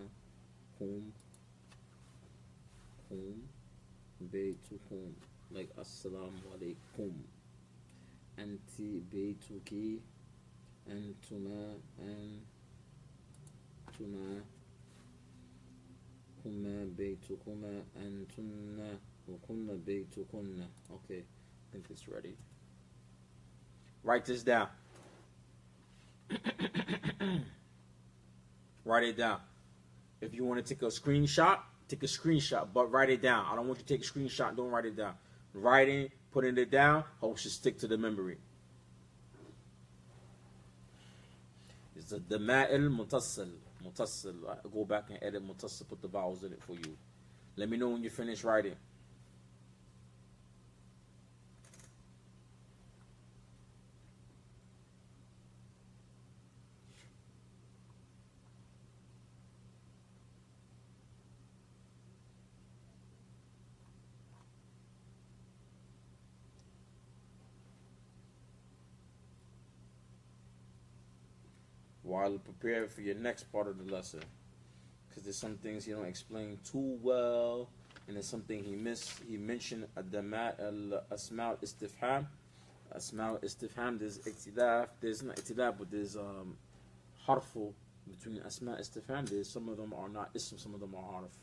hum, beitukum, like assalamu alaikum. Anti, beituki, antuma, huma, beitukuma, antunna, wakunna, beitukunna. Okay, I think it's ready. Write this down. Write it down. If you want to take a screenshot, take a screenshot, but write it down. I don't want you to take a screenshot, don't write it down. Writing, putting it down, helps you stick to the memory. It's the Dama'il Mutassil. Go back and edit Mutassil, put the vowels in it for you. Let me know when you finish writing. While preparing for your next part of the lesson, because there's some things he don't explain too well, and there's something he missed. He mentioned asma al-istifham. Asma al-istifham, there's itilaf. There's not itilaf, but there's harfu between asma al-istifham. There's some of them are not ism, some of them are harf.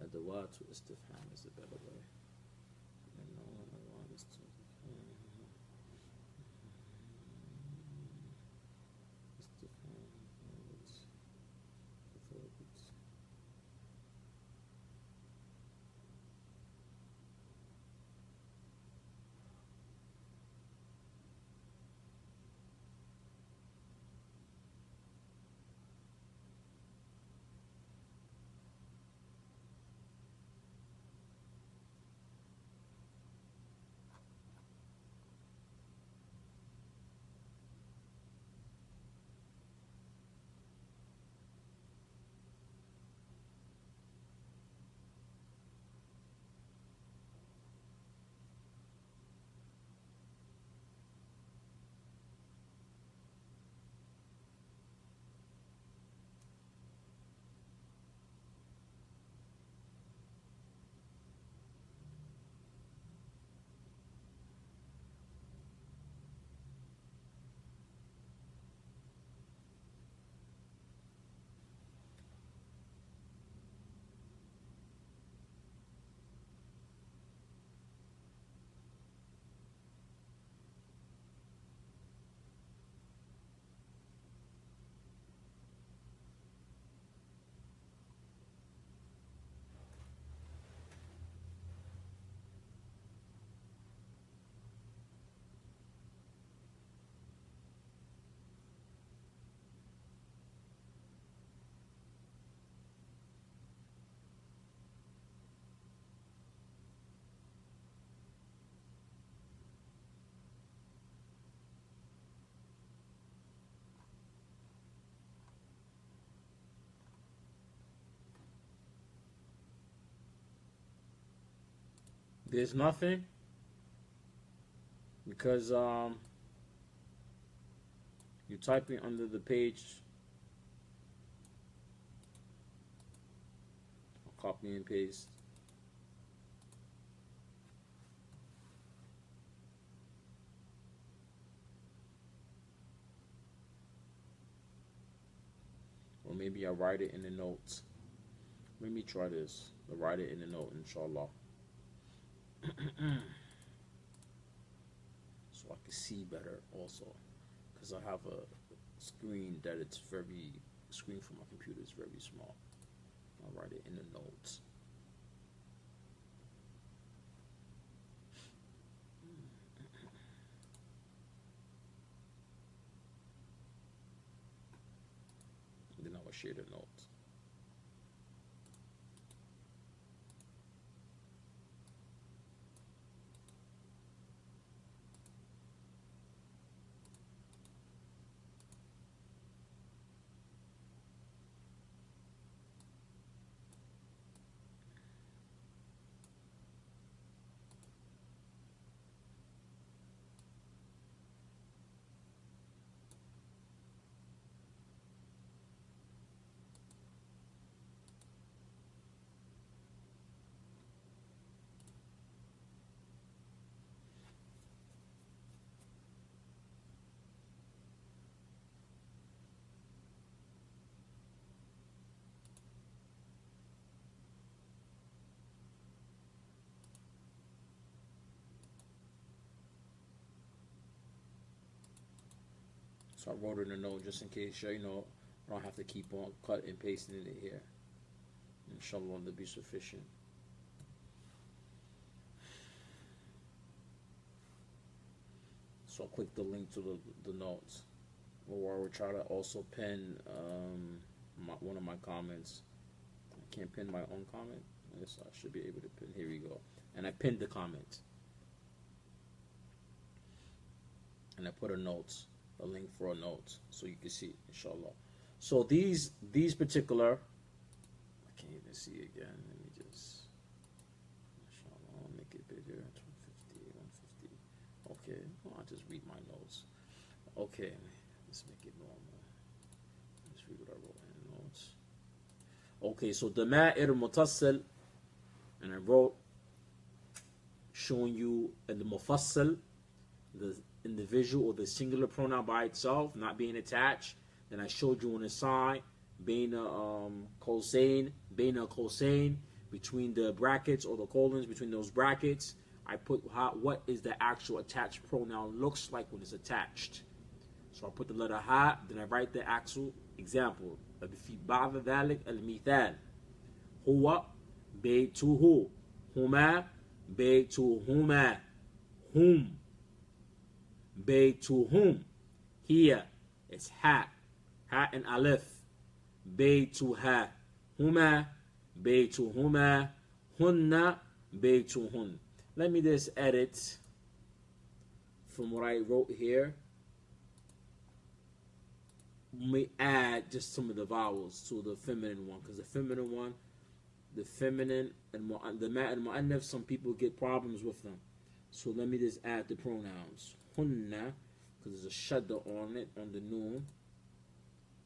Adawat istifham is a better way. There's nothing because you're typing under the page. I'll copy and paste. Or maybe I write it in the notes. Let me try this. I'll write it in the note, inshallah. So I can see better also. Because I have a screen that it's very, screen for my computer is very small. I'll write it in the notes. Then I will share the notes. So I wrote it in a note just in case, I don't have to keep on cutting and pasting it here. Inshallah, that'll be sufficient. So I'll click the link to the notes. Or I will try to also pin one of my comments. I can't pin my own comment. I guess I should be able to pin. Here we go. And I pinned the comment. And I put a link for a note, so you can see, inshallah. So these particular, I can't even see again. Let me just, inshallah, I'll make it bigger. 150. Okay, well, I'll just read my notes. Okay, let's make it normal. Let's read what I wrote in the notes. Okay, so الضمائر المتصل, and I wrote showing you the mufassal, the individual or the singular pronoun by itself, not being attached. Then I showed you on the side, baina qawsayn, between the brackets or the colons, between those brackets, I put what is the actual attached pronoun looks like when it's attached. So I put the letter ha, then I write the actual example. في بعض ذلك المثال هو بيته هما بيتهما هم بيتهم. Here it's ha and alif. بيتها هما بيتهما هن بيتهن. Let me just edit from what I wrote here. We add just some of the vowels to the feminine one, because the feminine one, the feminine and the ma and mu'annaf, some people get problems with them. So let me just add the pronouns. Hunna, because there's a shadda on it, on the noon.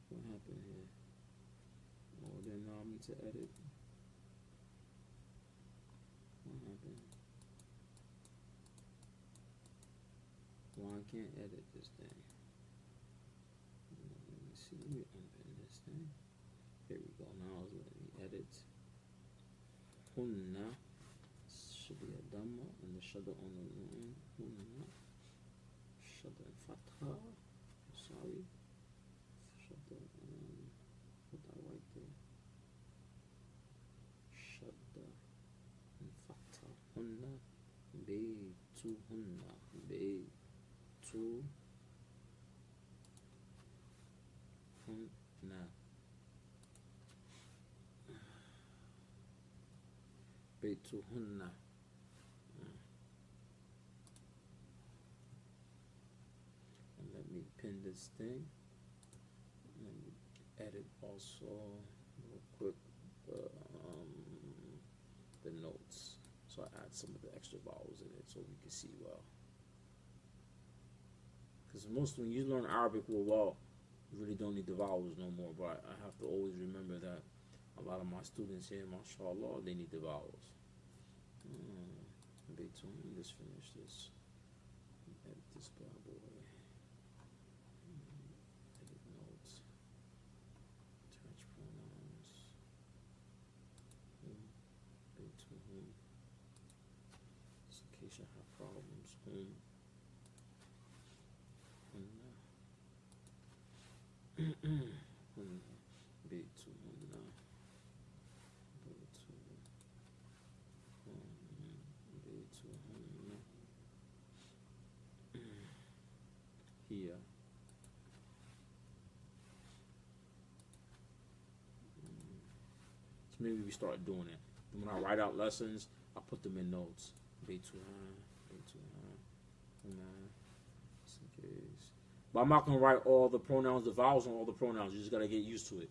What happened here? Oh, then now I need to edit. What happened? Well, I can't edit this thing. Let me see. Let me unpin this thing. Here we go. Now let me edit. Hunna should be a dhamma and the shadda on the noon. Hunna. Shadda and fatha. Sorry. Shadda and what I write there. Shadda and fatha. Hunna. Baytuhunna. Baytu. Hunna. Baytuhunna. And let me pin this thing. Let me edit also real quick the notes. So So I add some of the extra vowels in it so we can see well. Because most when you learn Arabic well, you really don't need the vowels no more. But I have to always remember that a lot of my students here, mashallah, they need the vowels. Let's finish this. Edit this bad boy. Edit notes. Attach pronouns. Whom. To whom. Just in case I have problems. Whom. Here. So maybe we start doing it. When I write out lessons, I put them in notes. But I'm not going to write all the pronouns, the vowels on all the pronouns. You just got to get used to it.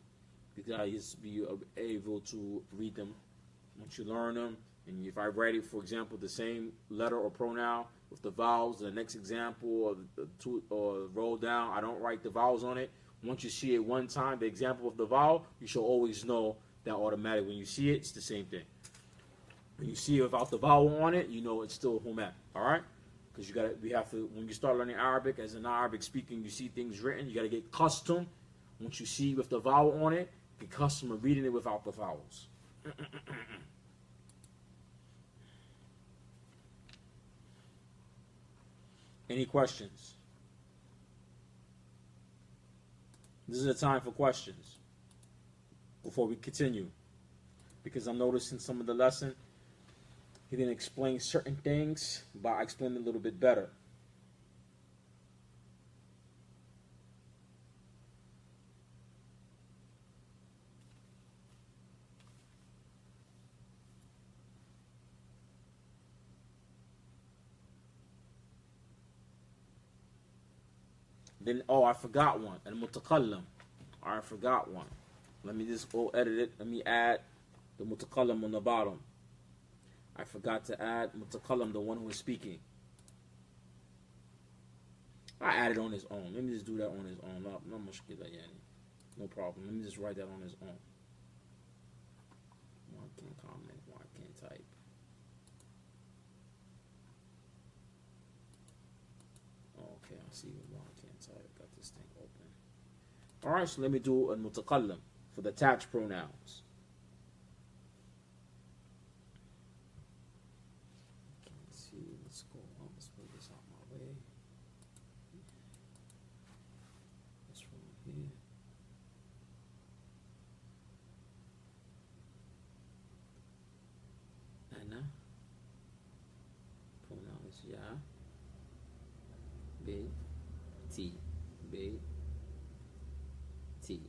Because I just be able to read them once you learn them. And if I write it, for example, the same letter or pronoun with the vowels, the next example or roll down, I don't write the vowels on it. Once you see it one time, the example of the vowel, you should always know that automatically. When you see it, it's the same thing. When you see it without the vowel on it, you know it's still humat. All right? Because we have to, when you start learning Arabic, as an Arabic speaking, you see things written, you got to get accustomed. Once you see with the vowel on it, get accustomed to reading it without the vowels. Any questions? This is a time for questions before we continue. Because I'm noticing some of the lesson, he didn't explain certain things, but I explained it a little bit better. Then, I forgot one. Al-Mutakallam. I forgot one. Let me just go edit it. Let me add the Mutakallam on the bottom. I forgot to add Mutakallam, the one who is speaking. I added on his own. Let me just do that on his own. No problem. Let me just write that on his own. Why I can't comment? Why I can't type? Okay, I see why I can't type. Got this thing open. Alright, so let me do a Mutakallam for the attached pronouns. Let's go on. Let's move this out my way. What's wrong here? Anna. Pronoun is ya. B. T. B. T.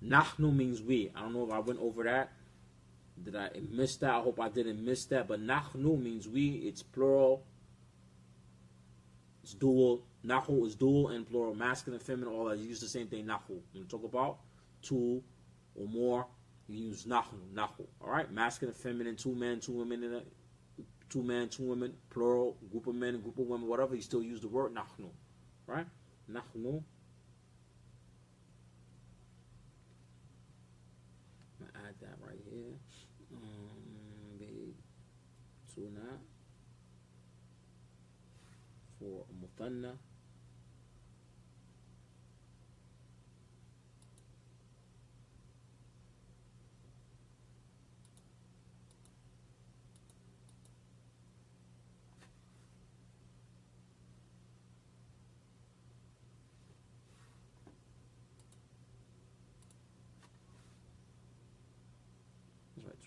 Nahnu means we. I don't know if I went over that. Did I miss that? I hope I didn't miss that. But nahnu means we. It's plural. It's dual. Nahu is dual and plural. Masculine, feminine, all that. You use the same thing, nahu. When you talk about two or more, you use nahnu. Nahu. Alright? Masculine, feminine, two men, two women, two men, two women, plural, group of men, group of women, whatever. You still use the word nahnu. Right? Nahnu. Add that right here. Tuna for Muthanna.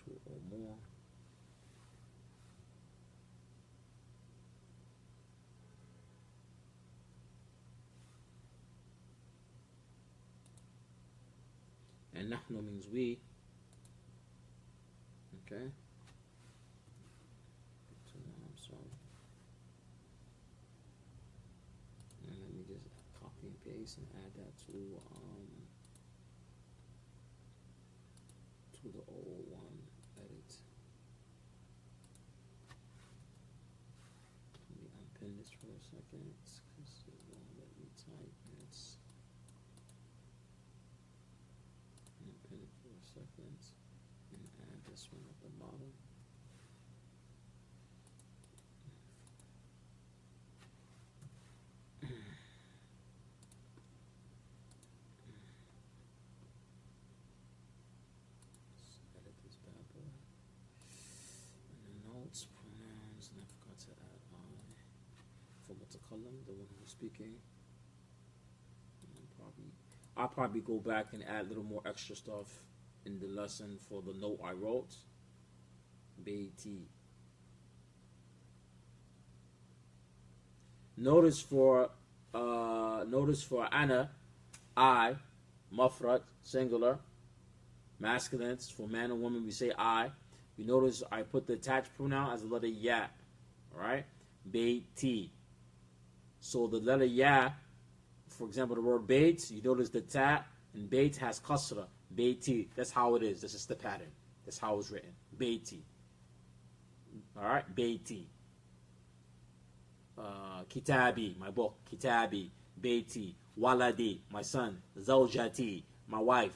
Two or more. And nahnu means we. Okay. I'm sorry. And let me just copy and paste and add that to to the old one. Edit. Let me unpin this for a second because it won't let me type. It's unpin it for a second and add this one at the bottom. Pronouns, and I forgot to add for mutakallim, the one who's speaking. I'll probably go back and add a little more extra stuff in the lesson for the note I wrote. Beiti. Notice for ana, I, mufrad, singular, masculines. For man and woman, we say I. You notice I put the attached pronoun as the letter ya, right? Beiti. So the letter ya, for example, the word bait, you notice the ta and bait has kasra. Beiti. That's how it is. This is the pattern. That's how it's written. Beiti. All right? Beiti. Kitabi, my book. Kitabi. Beiti. Waladi, my son. Zawjati, my wife.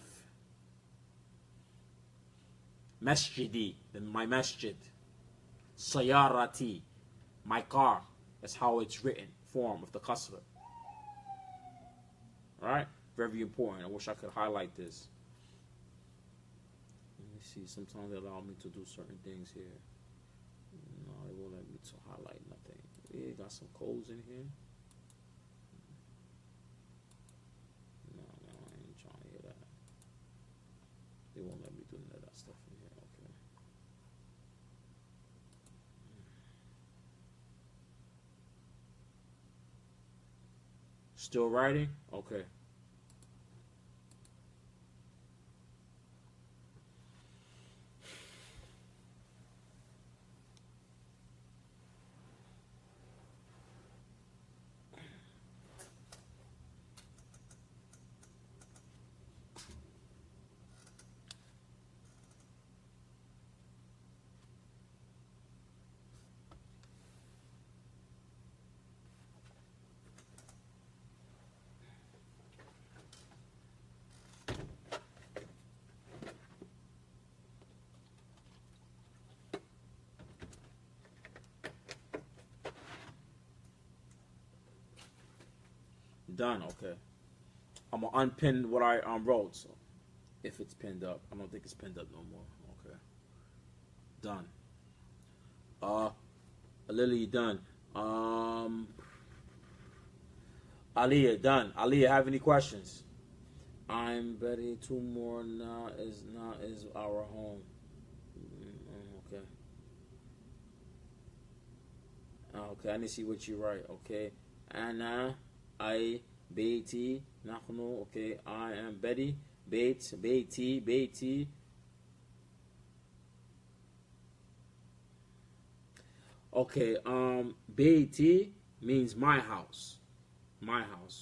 Masjidi, my masjid. Sayarati, my car. That's how it's written, form of the kasra. Alright? Very important. I wish I could highlight this. Let me see. Sometimes they allow me to do certain things here. No, they won't let me to highlight nothing. Yeah, got some codes in here. No, I ain't trying to hear that. They won't let me do none of that stuff in here. Okay. Still writing? Okay. Done. Okay. I'm gonna unpin what I wrote. So if it's pinned up, I don't think it's pinned up no more. Okay. Done. Lily, done. Aliyah, done. Aliyah, have any questions? I'm ready. Two more. Now is our home. Okay. Okay. I need to see what you write. Okay. Anna. I, Beiti, Nahnu, okay, I am Betty, Beiti. Okay, Beiti means my house.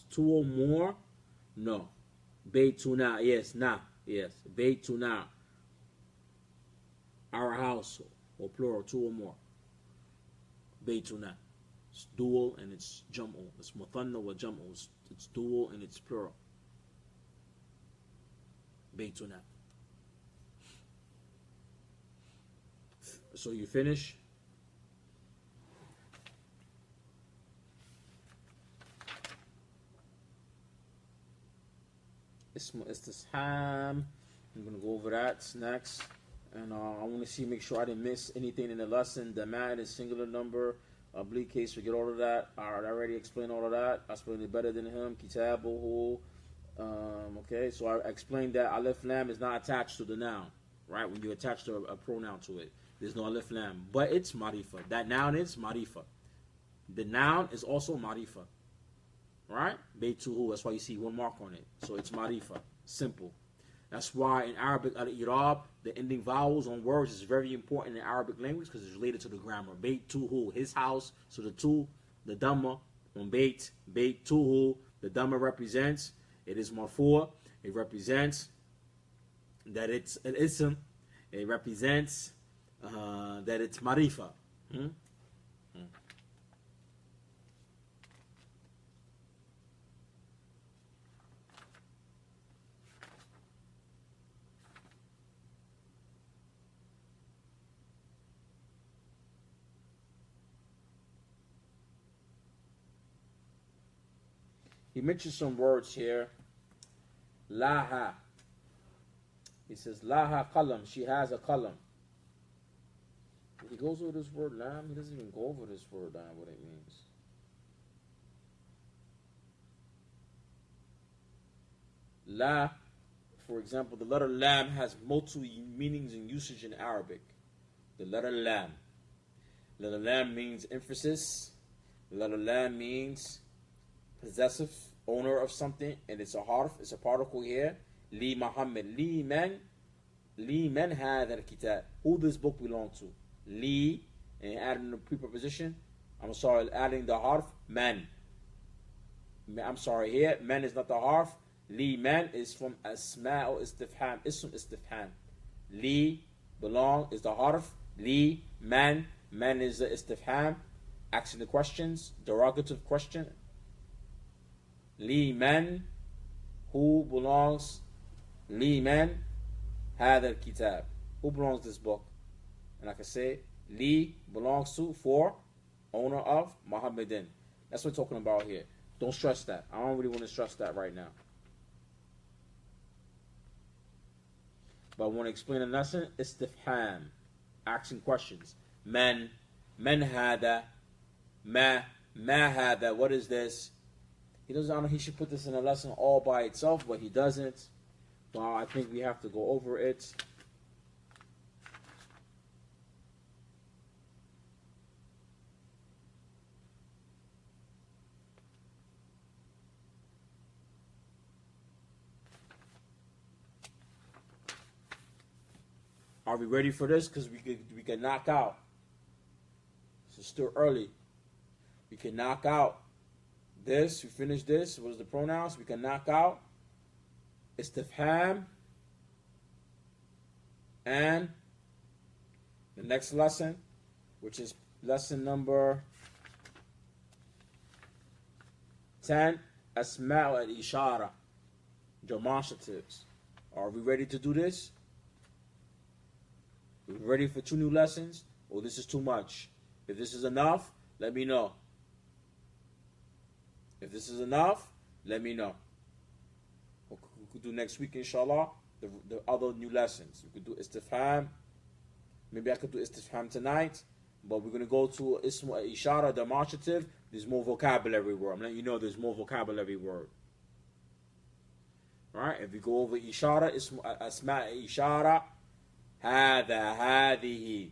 Two or more, no. Beituna, yes, Beituna, our house, or plural, two or more. Beituna. It's dual and it's jam'u. It's muthanna wa jam'u. It's dual and it's plural. Baytuna. So you finish? Istisham. I'm going to go over that next. And I want to see, make sure I didn't miss anything in the lesson. The man is singular number. Oblique case, forget all of that. I already explained all of that. I explained it better than him. Kitabuhu. Okay, so I explained that alif lam is not attached to the noun, right? When you attach a pronoun to it, there's no alif lam, but it's marifa. That noun is marifa. The noun is also marifa, right? Beituhu. That's why you see one mark on it. So it's marifa. Simple. That's why in Arabic, al-i'rab, the ending vowels on words is very important in Arabic language because it's related to the grammar. Beituhu, his house. So the tu, the dhamma on beituhu, the dhamma represents, it is marfu', it represents that it's an ism, It represents that it's marifa. Hmm? He mentions some words here. Laha. He says, Laha qalam. She has a qalam. He goes over this word lam. He doesn't even go over this word lam, what it means. La, for example, the letter lam has multiple meanings and usage in Arabic. The letter lam. The letter lam means emphasis. The letter lam means possessive, owner of something, and it's a harf, it's a particle here. Li Muhammad, li man hadha al-kitab. Who this book belong to? Li, and adding the preposition. Adding the harf, man. I'm sorry, here, man is not the harf. Li man is from asma or istifham, ism istifham. Li, belong, is the harf. Li, man is the istifham, asking the questions, derogative question. Li man, who belongs? Li man hadha al-kitab. Who belongs to this book? And I can say, Li belongs to, for, owner of, Muhammadin. That's what we're talking about here. Don't stress that. I don't really want to stress that right now. But I want to explain a lesson. Istifham, asking questions. Man hadha, ma hadha. What is this? He doesn't know he should put this in a lesson all by itself, but he doesn't. Well, I think we have to go over it. Are we ready for this? Because we can knock out. It's still early. We can knock out this. We finish this. What is the pronouns? We can knock out istifham and the next lesson, which is lesson number 10, asma al-ishara, demonstratives. Are we ready to do this? Are we ready for 2 new lessons? Or this is too much? If this is enough, let me know. If this is enough, let me know. We could do next week, inshallah, the other new lessons. We could do istifham. Maybe I could do istifham tonight. But we're going to go to ism ishara, demonstrative. There's more vocabulary word. I'm letting you know there's more vocabulary word. Alright, if we go over ishara, asma ishara, هذا هذه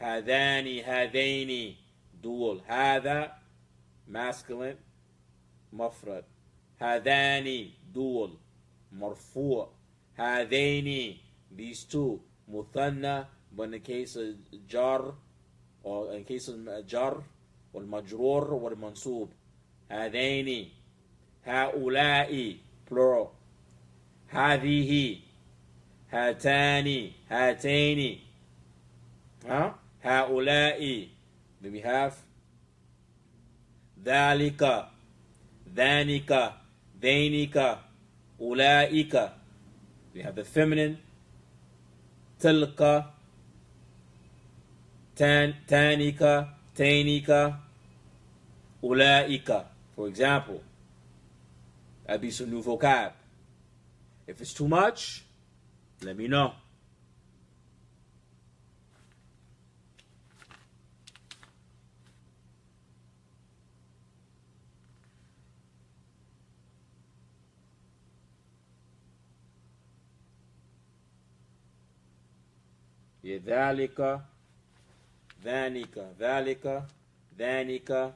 هذان هذين dual. هذا masculine مفرد. هذان dual مرفوع. هذين these two مثنى, but in the case of jar or in case of jar والمجرور والمنصوب. هذين هؤلاء plural. هذه هاتان هاتين هؤلاء. Then we have ذلك ذانك ذينك أولئك. We have the feminine تلك تانك تينك أولئك. For example, that'd be some new vocab. If it's too much, let me know. ذلك ذانك ذلك ذانك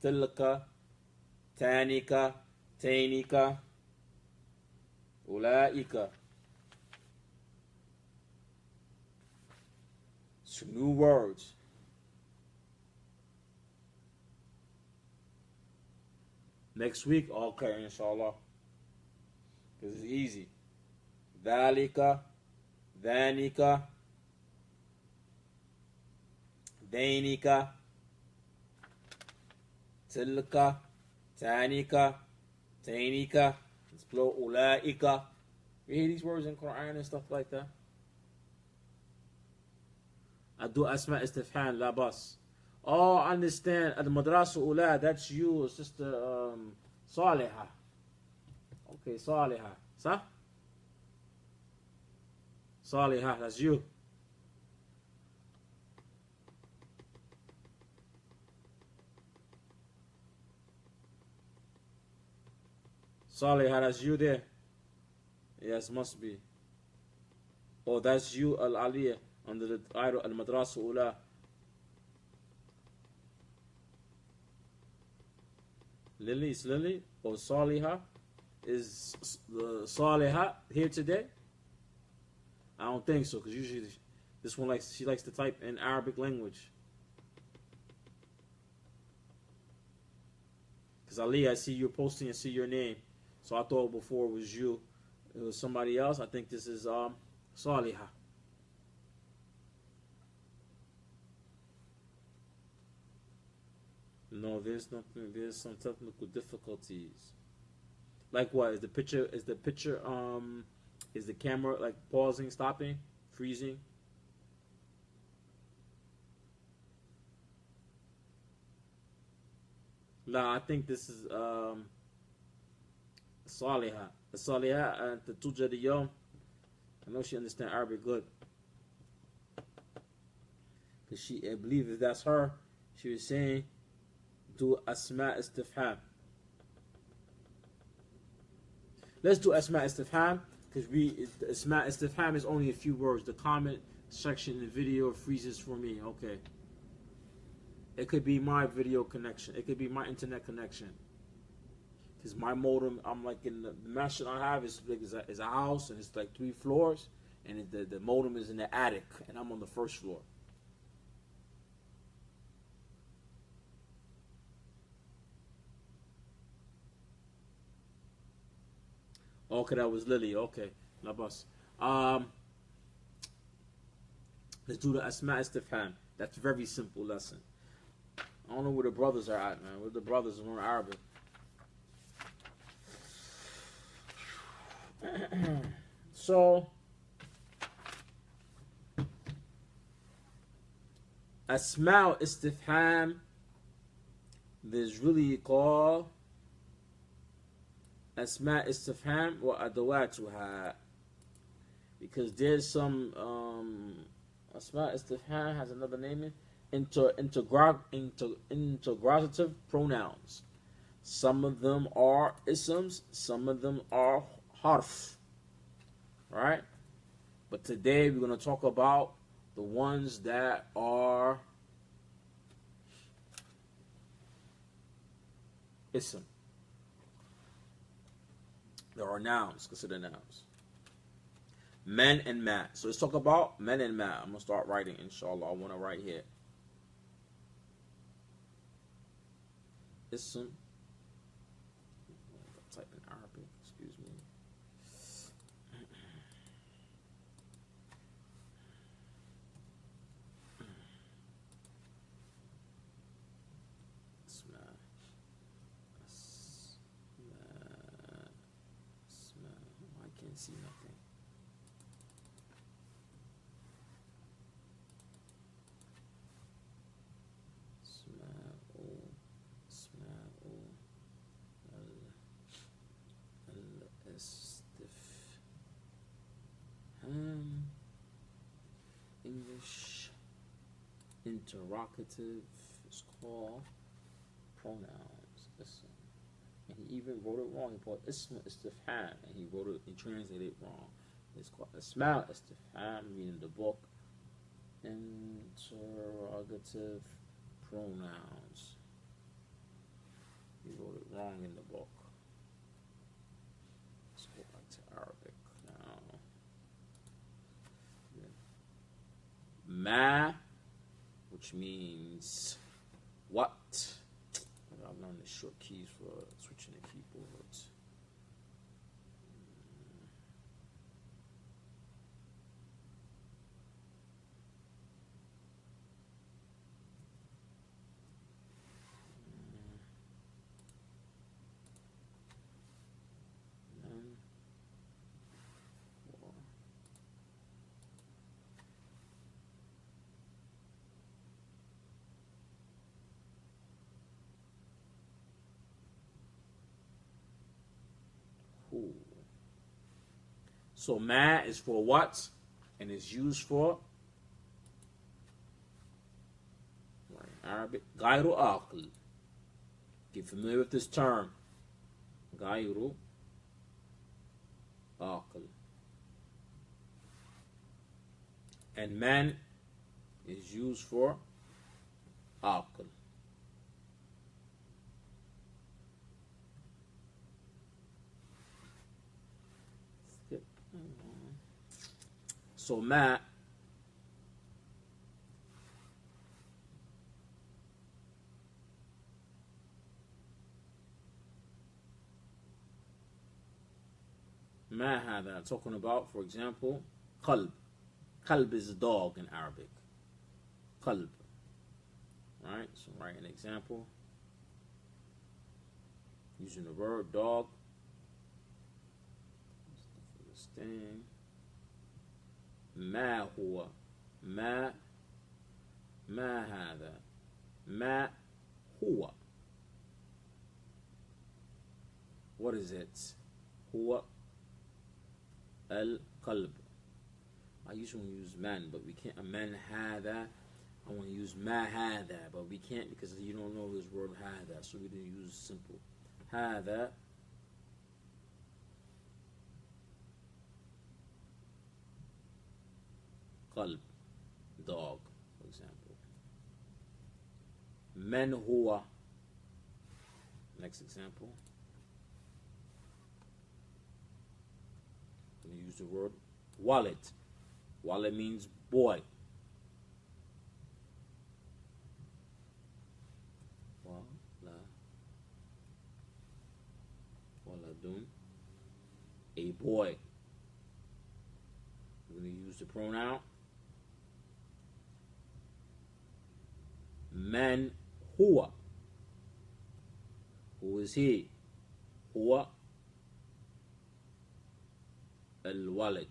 تلك تانك تينك أولئك. Some new words. Next week, okay, inshallah. This is easy. ذلك, ذانك, ذينك, تلك, تانك, تينك. It's below أولئك. You hear these words in Quran and stuff like that? I do asma istifham, la bas. Oh, I understand. Al madrasa ula, that's you, sister Saliha. Okay, Saliha. Sah? Saliha, that's you. Saliha, that's you there. Yes, must be. Oh, that's you, Al Aliyah, under the title Al Madrasa Ula. Lily is Lily, or Saliha is the Saliha here today? I don't think so, because usually this one she likes to type in Arabic language. Because Ali, I see you're posting and see your name, so I thought before it was you, it was somebody else. I think this is Saliha. No, there's nothing. There's some technical difficulties. Like what? Is the picture? Is the camera like pausing, stopping, freezing? Nah, I think this is Saliha. Saliha and the Tujad Yom. I know she understands Arabic good. Because I believe if that's her, she was saying, do Asma Istifham. Let's do Asma Istifham, because Asma Istifham is only a few words. The comment section in the video freezes for me. Okay. It could be my video connection. It could be my internet connection. Because my modem, I'm like in the mansion I have is big as a house, and it's like 3 floors, and the modem is in the attic, and I'm on the first floor. Okay, that was Lily. Okay, labas. Let's do the Asma Istifham. That's a very simple lesson. I don't know where the brothers are at, man. Where the brothers learn Arabic. So, Asma Istifham, there's really called Asma Istifham wa Adawatuha, because there's some Asma Istifham has another name, integrative pronouns. Some of them are isms, some of them are harf. Right? But today we're going to talk about the ones that are ism. There are nouns, considered nouns. Men and ma. So let's talk about men and ma. I'm going to start writing, inshallah. I want to write here. Ism. Type in Arabic, excuse me. I can't see nothing. English interrogative is called pronouns. And he even wrote it wrong. He put Ism Istifham, and he translated it wrong. It's called Asma Istifham, reading the book. Interrogative pronouns. He wrote it wrong in the book. Let's go back to Arabic now. Ma, which means what? I've learned the short keys for switching the keyboards. who. So ma is for what, and is used for Arabic. غير عاقل. Get familiar with this term. غير عاقل. And man is used for عاقل. So ma هذا talking about, for example, قلب. قلب is a dog in Arabic. قلب. Right? So write an example using the word dog. This thing. ما هو ما هذا ما هو. What is it? هو القلب. I usually use man, but we can't. Man هذا. I want to use ما هذا, but we can't because you don't know this word هذا, so we didn't use simple. هذا قلب, dog, for example. من هو. Next example. I'm going to use the word wallet. Wallet means boy. Waladun. A boy. I'm going to use the pronoun man huwa. Who is he? Huwa al-walid.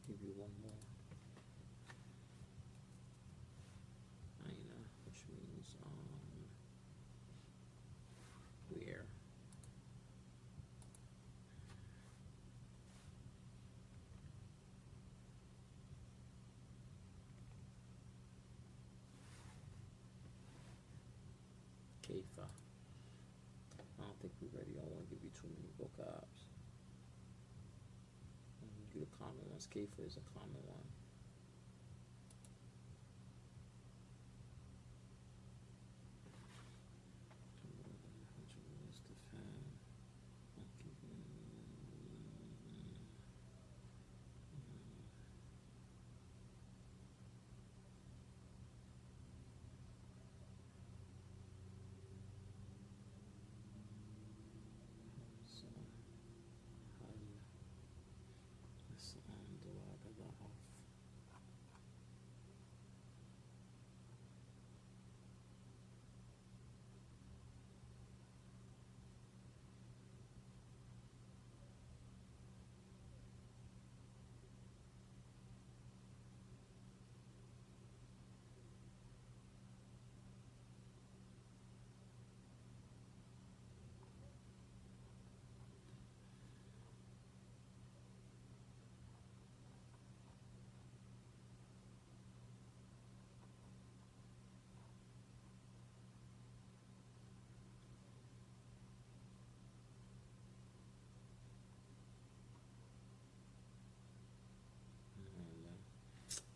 Give you one more. Aina, which means where. Kaifa. I don't think we're ready. I don't want to give you too many vocabs. Do the common ones. Kaifa is a common one.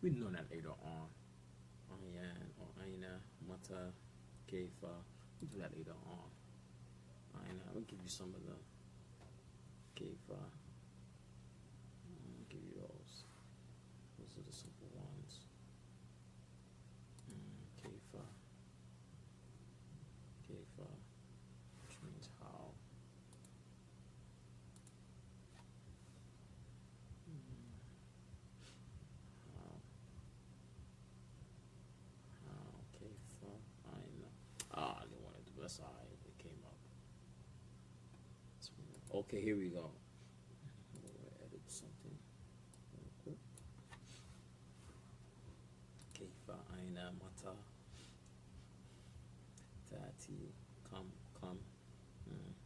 We know that later on. Ayan or aina, mata, kaifa. We do that later on. Aina. We'll give you some of the kaifa. I'll give you those. Those are the simple ones. Kaifa. Kaifa, which means how. Kaifa, aina. I didn't want to do that's alright. It came up. Okay, here we go. Edit something real quick. Kaifa, aina, mata, tati, come.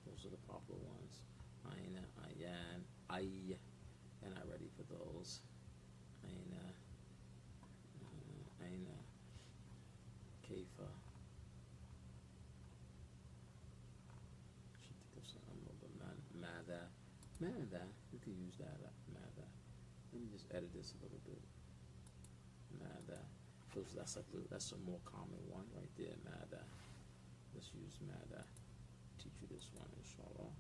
Those are the popular ones. Aina, ayan, ay. They're not ready for those. Aina, aina, kaifa. Should think of something about mada. You can use that. Mada. Let me just edit this a little bit. Mada. That's a more common one right there. Mada. Let's use mada. Teach you this one, inshallah.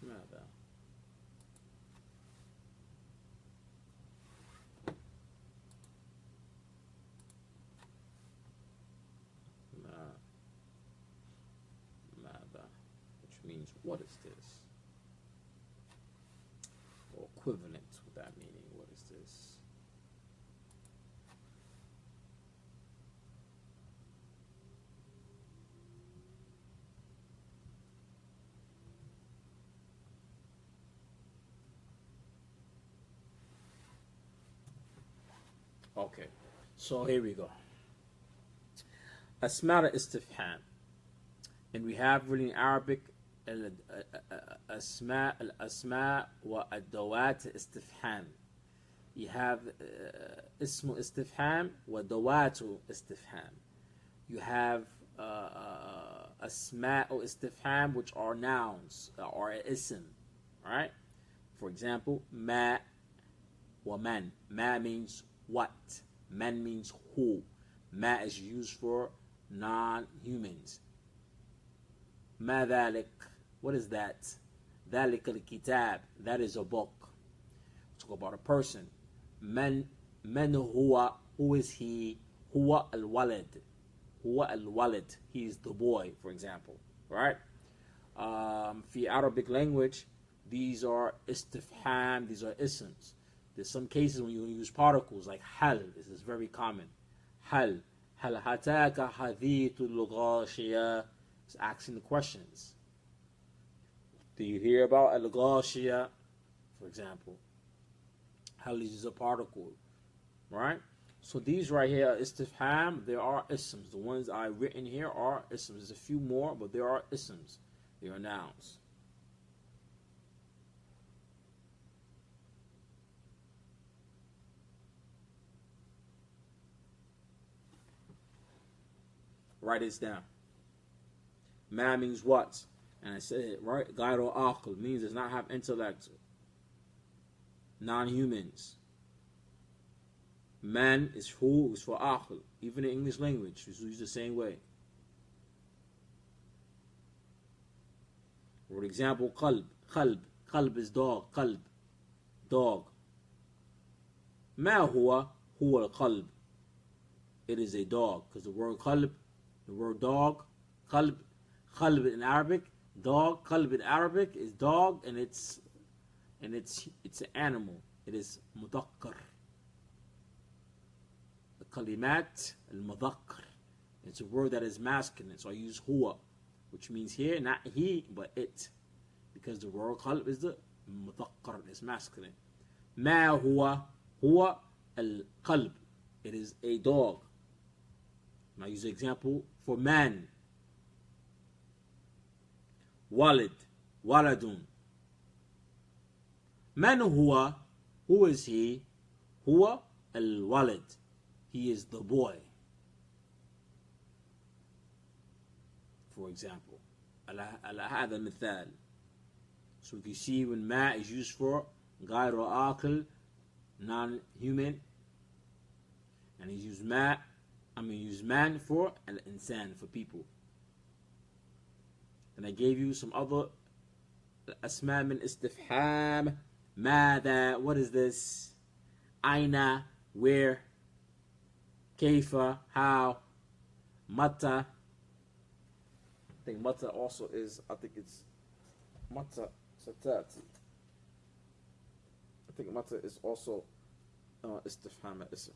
Mada. Mada, which means what is this? Or equivalent with that meaning, what is this? Okay, so here we go. Asma al-istifham. And we have really in Arabic asma wa ad-dawat istifham. You have ismu istifham wa dawatu istifham. You have asma or istifham, which are nouns or ism, right? For example, ma wa man. Ma means what? Man means who. Ma is used for non-humans. Ma dhalik. What is that? Dhalik al-kitab. That is a book. Talk about a person. Man huwa. Who is he? Huwa al-walad. Huwa al-walad. He is the boy, for example. Right? Fi Arabic language, these are istifham. These are isms. There's some cases when you use particles like hal. This is very common. Hal hataka hadithul ghashiya. It's asking the questions. Do you hear about al-ghashiya, for example? Hal is a particle, right? So these right here are istifham. There are isms. The ones I've written here are isms. There's a few more, but there are isms. They are nouns. Write this down. Ma means what? And I said it, right? Gairu aql means does not have intellect. Non-humans. Man is who is for aql. Even in English language, it's used the same way. For example, qalb. Qalb is dog. Qalb. Dog. Ma huwa al-qalb. It is a dog. Because the word qalb, the word dog, qalb in Arabic, dog, qalb in Arabic is dog, and it's an animal. It is mudakkar. The kalimat al-mudakkar. It's a word that is masculine, so I use huwa, which means here not he but it, because the word qalb is the mudakkar, is masculine. Ma huwa al-qalb. It is a dog. And I use an example for man. Walid, waladun. Man huwa, who is he? Huwa al-walid. He is the boy. For example, ala hadha mithal. So you can see when ma is used for غير عاقل, non-human, and he's used use man for al-insan, for people. And I gave you some other asma min istifham. ماذا, what is this? Aina, where? Kaifa, how? Mata. I think mata also is, it's mata satati. I think mata is also istifham al-ism.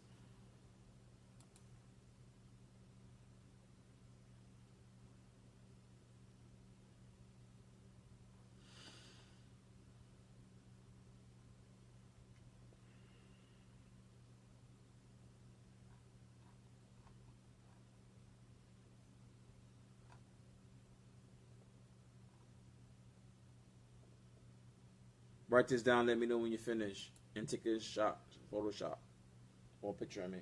Write this down, let me know when you finish, and take a shot, Photoshop, or picture of me.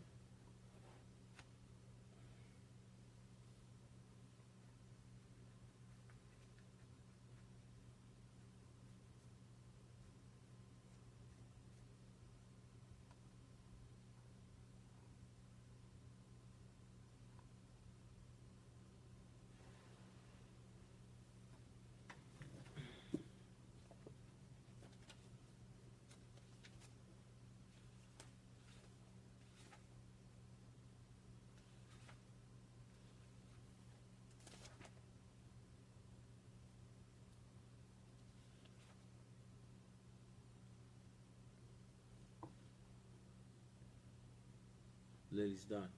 Lily's done.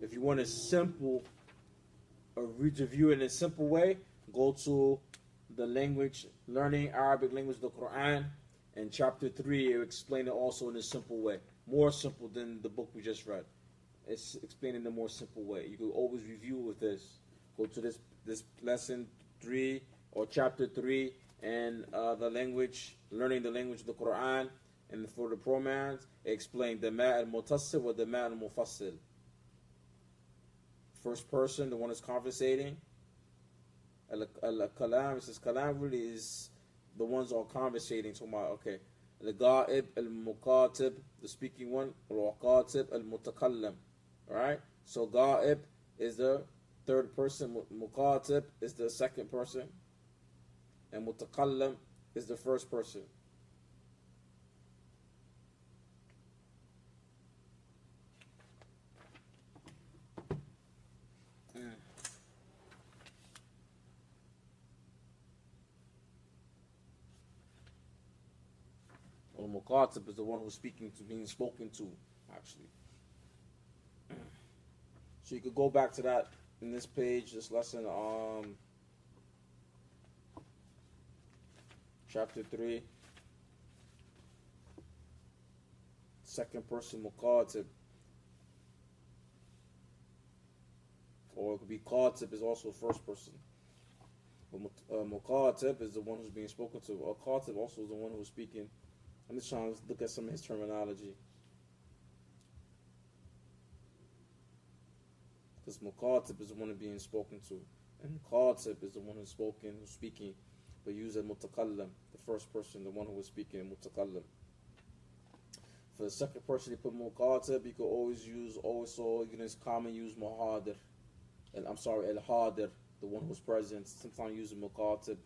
If you want a simple, review in a simple way, go to the language, learning Arabic language, the Quran, and chapter 3, it explain it also in a simple way. More simple than the book we just read. It's explained in a more simple way. You can always review with this. Go to this lesson 3 or chapter 3 and the language, learning the language of the Quran, and for the pronouns, explain the ma al-mutassil or the ma al-mufassil. First person, the one that's conversating. Al-kalam, it says kalam really is the ones all conversating. So okay. Al-ga'ib, al-muqatib, the speaking one. Al-waqatib, al-mutakallam. Alright? So ga'ib is the third person. Muqatib is the second person. And mutakallam is the first person. Muqatib is the one who's speaking to, being spoken to, actually. So you could go back to that in this page, this lesson, chapter 3, second person Muqatib, or it could be Qatib is also first person. But Muqatib is the one who's being spoken to. Qatib also is the one who's speaking. I'm just trying to look at some of his terminology. Because Muqatib is the one being spoken to. And Qatib is the one who's speaking, but use a mutakallam, the first person, the one who was speaking, mutakallam. For the second person, you put Muqatib, you could always use, also, you can commonly use Muhadir. Al-Hadir, the one who's present. Sometimes use a Muqatib.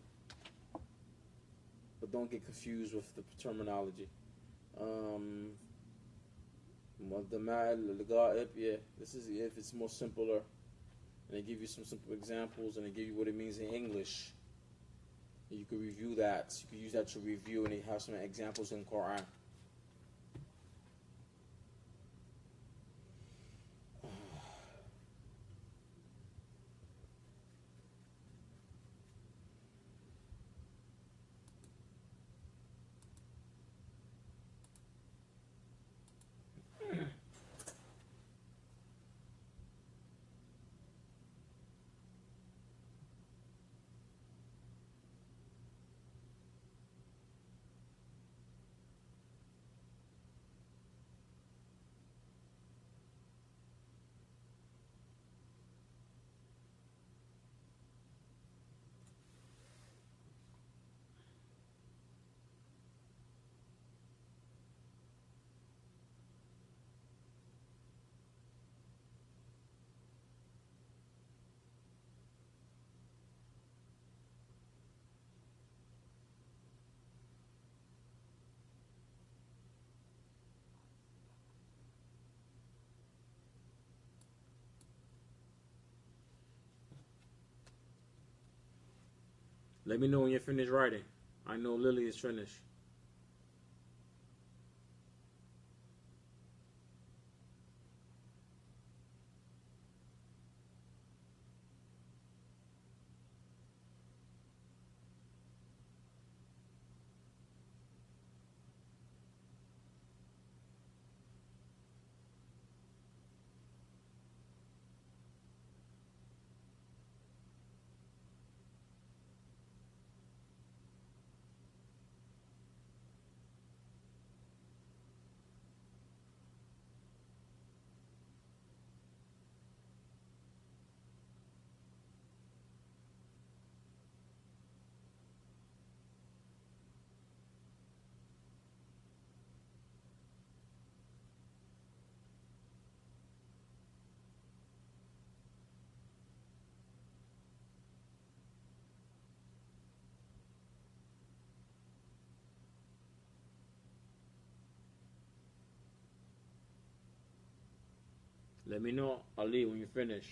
But don't get confused with the terminology. Yeah, this is if it's more simpler. And they give you some simple examples, and they give you what it means in English. And you can review that. You can use that to review, and they have some examples in Quran. Let me know when you're finished writing. I know Lily is finished. Let me know, Ali, when you finish.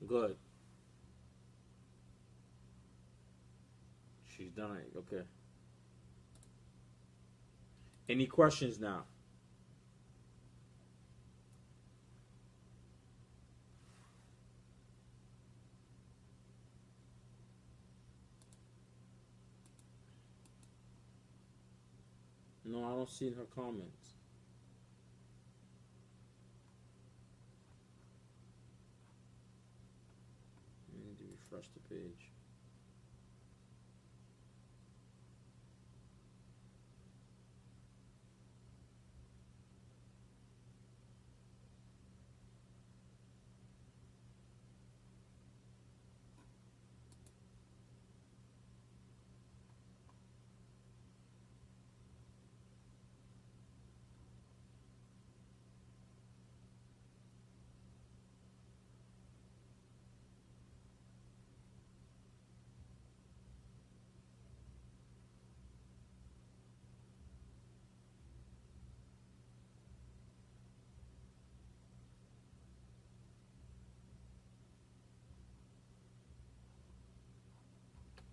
Good. She's done it. Okay. Any questions now? No, I don't see her comments. I need to refresh the page.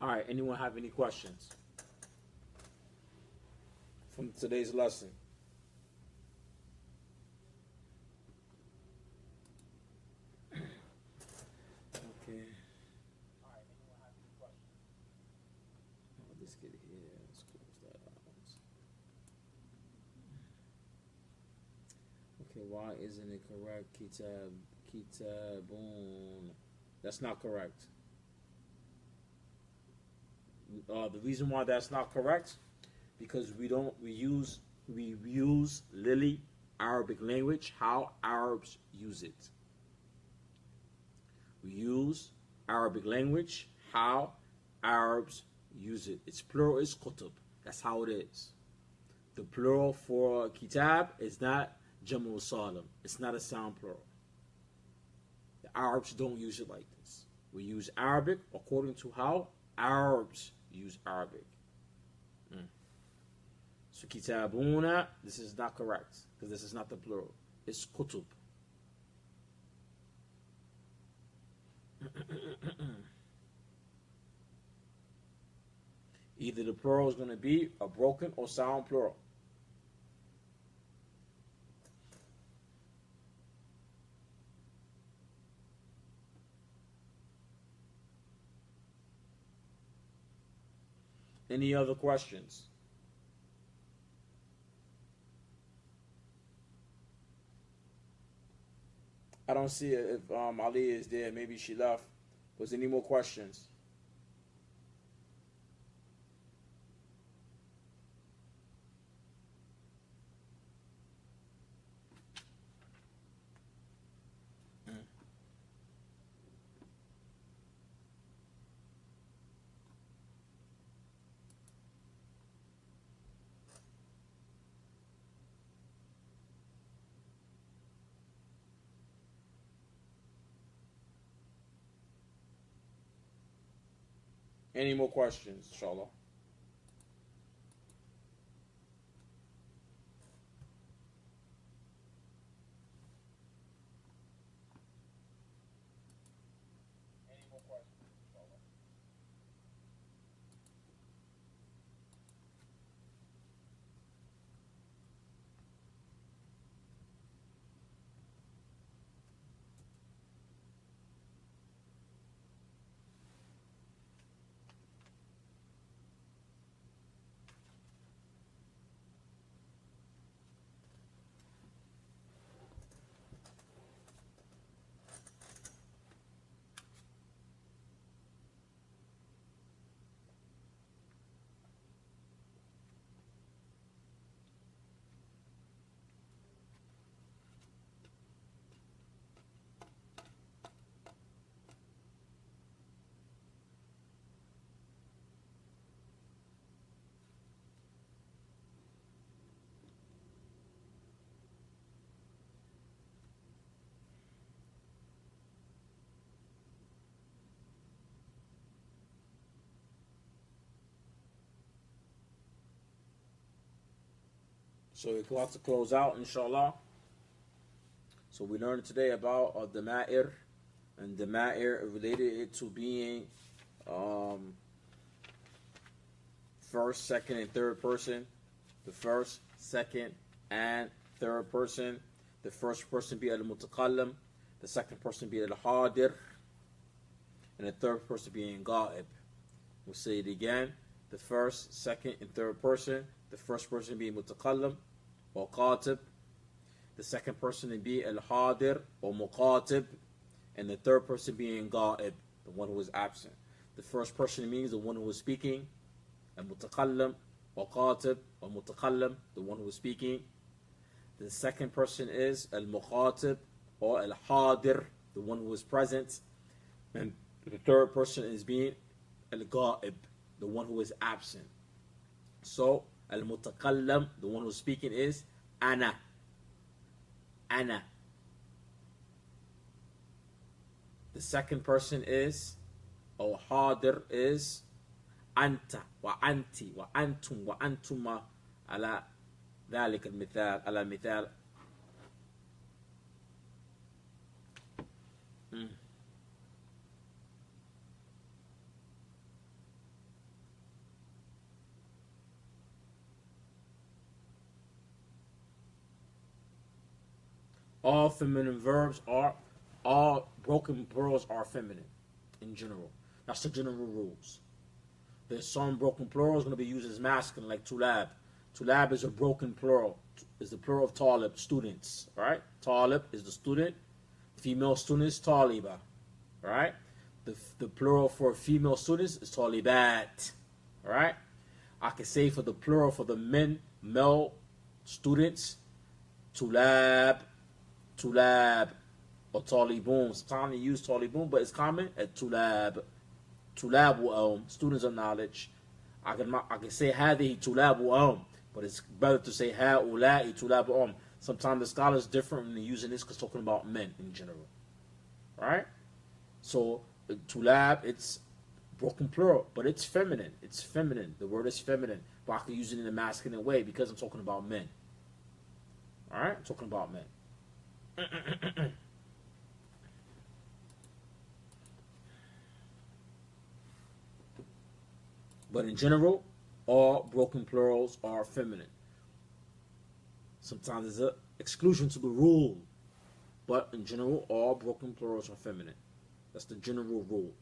All right, anyone have any questions from today's lesson? Okay. Oh, this kid here. Let's close that out. Okay, why isn't it correct? Kitabun. That's not correct. The reason why that's not correct, because we use Lily Arabic language how Arabs use it. We use Arabic language how Arabs use it. Its plural is kutub. That's how it is. The plural for kitab is not jamu salim. It's not a sound plural. The Arabs don't use it like this. We use Arabic according to how Arabs use Arabic. So kitabuna, this is not correct because this is not the plural. It's kutub. Either the plural is going to be a broken or sound plural. Any other questions? I don't see it if Ali is there. Maybe she left. Was any more questions? Any more questions, inshallah? So we're about to close out, inshallah. So we learned today about الضمائر, and الضمائر related it to being first, second, and third person. The first, second, and third person. The first person be al-mutakallim, the second person be al-hadir, and the third person being ghaib. We'll say it again. The first, second, and third person. The first person being mutakallim or qatib. The second person to be al-hadir or muqatib, and the third person being ghaib, the one who is absent. The first person means the one who is speaking, al-mutakallim or qatib or mutakallim, the one who is speaking. The second person is al-muqatib or al-hadir, the one who is present. And the third person is being al-ghaib, the one who is absent. So al-mutakallim, the one who is speaking, is ana. Ana. The second person is, or hadir, is anta wa anti wa antum wa antuma ala ذلك المثال على مثال. All feminine verbs are, all broken plurals are feminine in general. That's the general rules. There's some broken plurals going to be used as masculine, like tulab. Tulab is a broken plural. Is the plural of talib, students. Right? Talib is the student. Female students, taliba. Right? The plural for female students is talibat. Right? I can say for the plural for the men, male students, tulab, tulab, or talibun. Sometimes they use talibun, but it's common at tulab. Tulab students of knowledge. I can say hadihi tulab but it's better to say haula'i tulab. Sometimes the scholars different when they're using this because talking about men in general. Right? So tulab, it's broken plural, but it's feminine. It's feminine. The word is feminine, but I can use it in a masculine way because I'm talking about men. All right? I'm talking about men. But in general, all broken plurals are feminine. Sometimes there's an exclusion to the rule, but in general, all broken plurals are feminine. That's the general rule.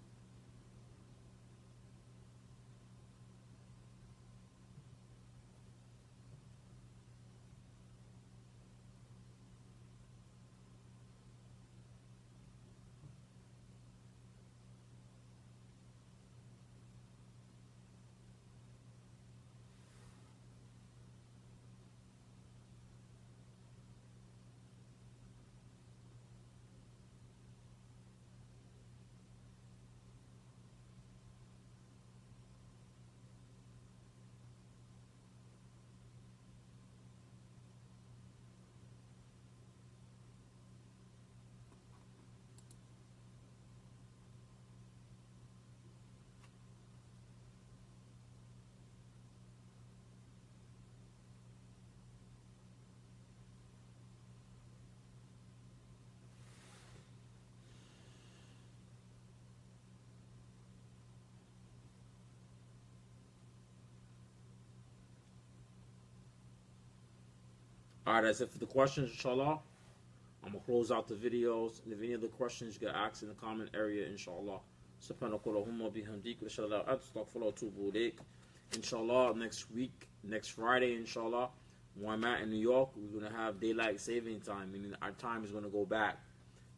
Alright, that's it for the questions, inshallah. I'm going to close out the videos. And if any other questions, you can ask in the comment area, inshallah. سبحانك اللهم وبحمدك واشهد ان لا اله الا انت استغفرك واتوب اليك. Inshallah, next week, next Friday, inshallah, when I'm at in New York, we're going to have daylight saving time, meaning our time is going to go back.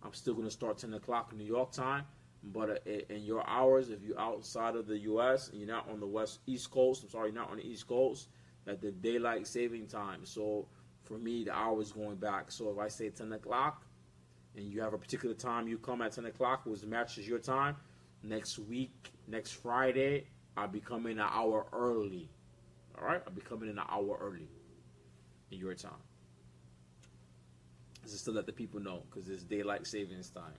I'm still going to start 10 o'clock New York time, but in your hours, if you're outside of the U.S. and you're not on the East Coast, you're not on the East Coast, that the daylight saving time. So for me, the hour is going back. So if I say 10 o'clock, and you have a particular time you come at 10 o'clock, which matches your time, next week, next Friday, I'll be coming an hour early. All right? I'll be coming in an hour early in your time. This is to let the people know, because it's daylight savings time.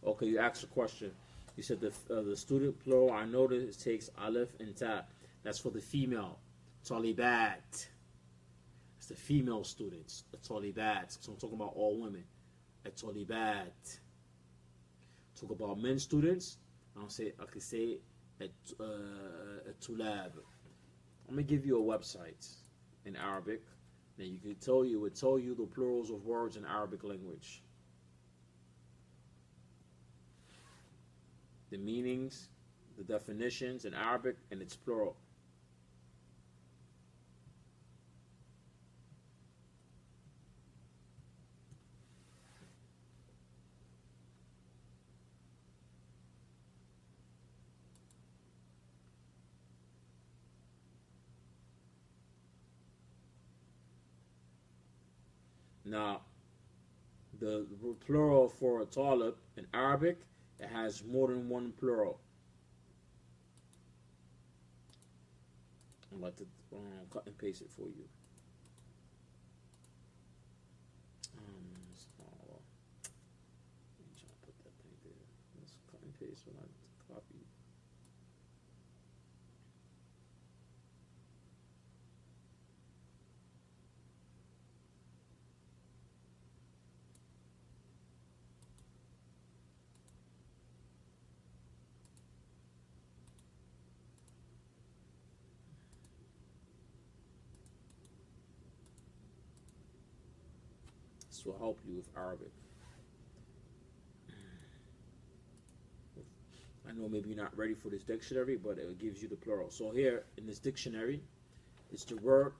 Okay, you asked a question. You said the student plural, I noticed it takes alif and ta. That's for the female. Talibat. It's the female students. The talibat. So I'm talking about all women. A talibat. Talk about men students. I could say a tulab. I'm gonna give you a website in Arabic. Then you could tell you, it would tell you the plurals of words in Arabic language. The meanings, the definitions in Arabic, and its plural. Now, the plural for a talib in Arabic, it has more than one plural. I'd like to cut and paste it for you. Let me try to put that thing there. Let's cut and paste when I copy. This will help you with Arabic. I know maybe you're not ready for this dictionary, but it gives you the plural. So here in this dictionary, it's the word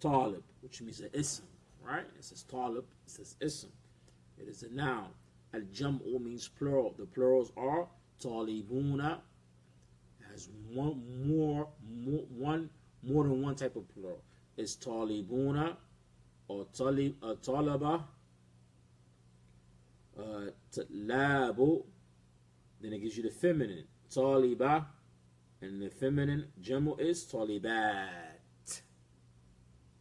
talib, which means an ism, right? It says talib, it says ism. It is a noun. Al-jam'u means plural. The plurals are talibuna. It has more than one type of plural. It's talibuna, or talaba, labu. Then it gives you the feminine, taliba, and the feminine jamu is talibat.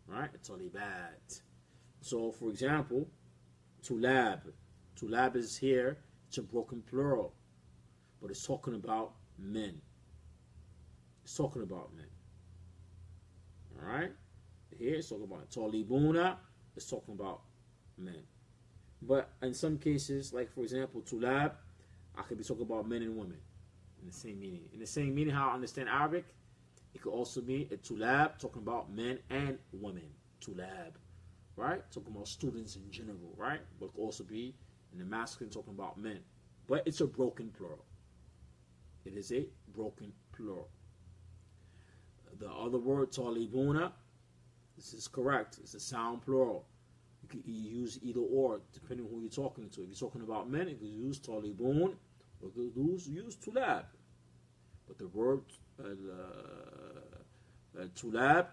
Right? Talibat. So, for example, tulab. Tulab is here, it's a broken plural, but it's talking about men. It's talking about men. Alright? Here it's talking about talibuna, it's talking about men. But in some cases, like for example, tulab, I could be talking about men and women. In the same meaning. In the same meaning, how I understand Arabic, it could also be a tulab, talking about men and women. Tulab, right? Talking about students in general, right? But it could also be in the masculine, talking about men. But it's a broken plural. It is a broken plural. The other word, talibuna, this is correct. It's a sound plural. You can use either or, depending on who you're talking to. If you're talking about men, you can use talibun, or you can use tulab. But the word tulab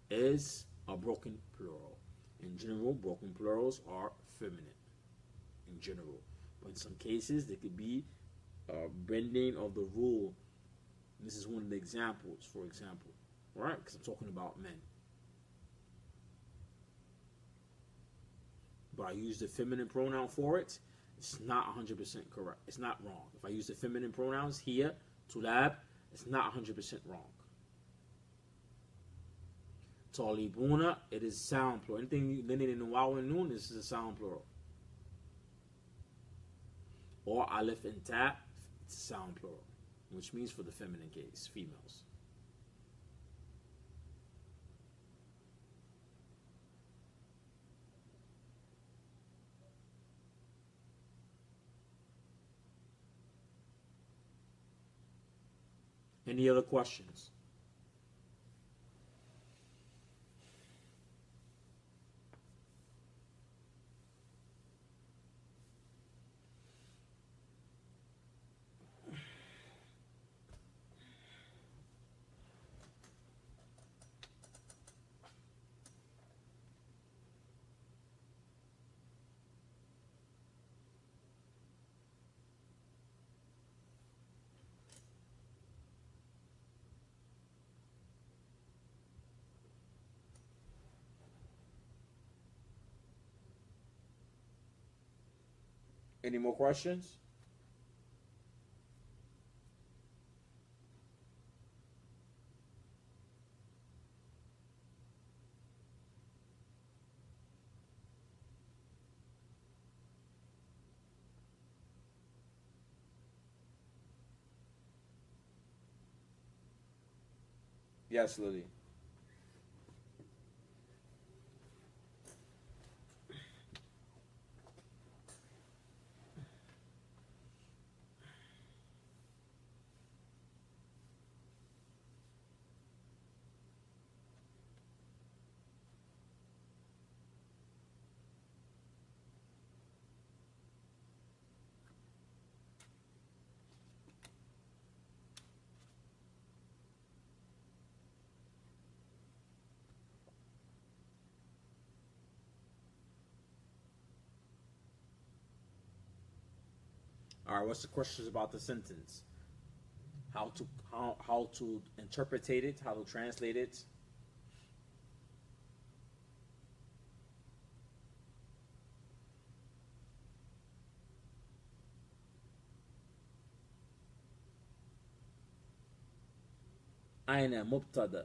is a broken plural. In general, broken plurals are feminine. In general. But in some cases, they could be bending of the rule. This is one of the examples, for example. Right? Because I'm talking about men. But I use the feminine pronoun for it. It's not 100% correct. It's not wrong. If I use the feminine pronouns here, tulab, it's not 100% wrong. Talibuna, it is sound plural. Anything ending in waw and noon, this is a sound plural. Or alif and ta, it's a sound plural, which means for the feminine case, females. Any other questions? Any more questions? Yes, Lily. All right, what's the questions about the sentence? How to interpret it, how to translate it? Aina mubtada.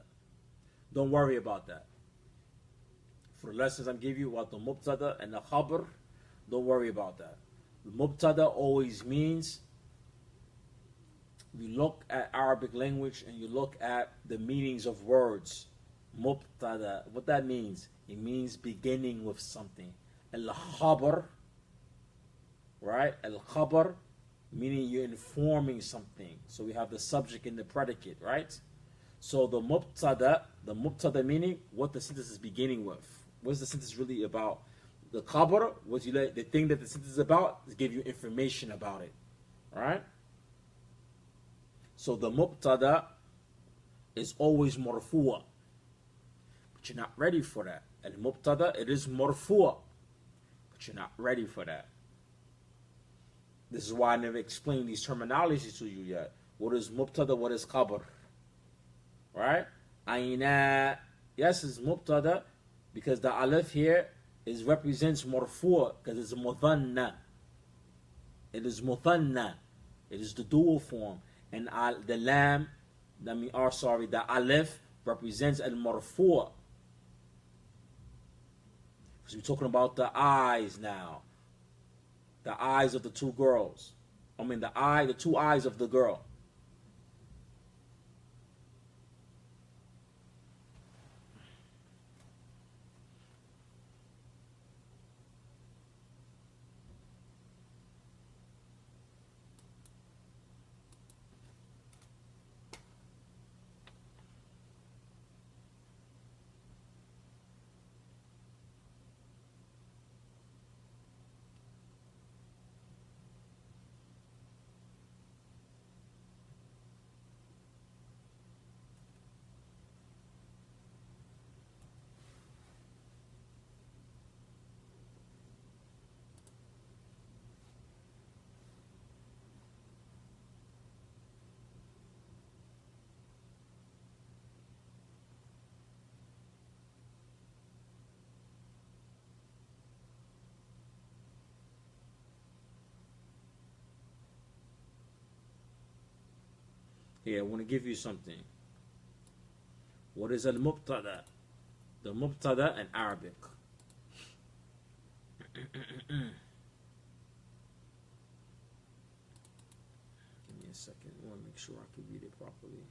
Don't worry about that. For the lessons I'm giving you about the mubtada and the khabar, don't worry about that. The mubtada always means, you look at Arabic language and you look at the meanings of words. Mubtada, what that means? It means beginning with something. Al-khabar, right? Al-khabar, meaning you're informing something. So we have the subject and the predicate, right? So the mubtada meaning what the sentence is beginning with. What's the sentence really about? The khabar, the thing that the sentence is about, is give you information about it. Alright? So the mubtada is always marfu'a. But you're not ready for that. And mubtada, it is marfu'a. But you're not ready for that. This is why I never explained these terminologies to you yet. What is mubtada, what is khabar? Right? Aina, yes, it's mubtada because the alif here represents marfu' because it's a muthanna. It is muthanna. It is the dual form. And the lam, the alif represents al marfu'. Because we're talking about the eyes now. The eyes of the two girls. The two eyes of the girl. Here, I want to give you something. What is al-mubtada? The mubtada in Arabic. Give me a second. I want to make sure I can read it properly.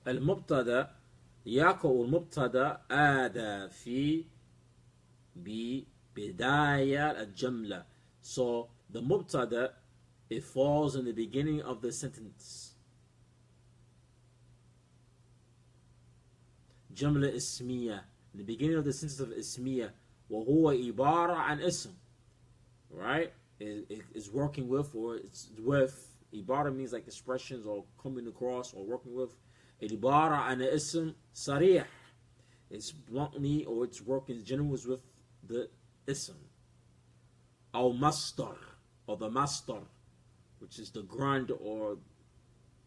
Okay. المبتدا يقع المبتدا آدى في ببداية الجملة. So the mubtada, it falls in the beginning of the sentence. جملة اسمية, the beginning of the sentence of اسمية, وهو عبارة عن اسم, right? It's working with, or it's with. عبارة means like expressions or coming across or working with. عبارة عن اسم صريح, it's bluntly, or it's working generous with the ism. أو مصدر, or the masdar, which is the grunt or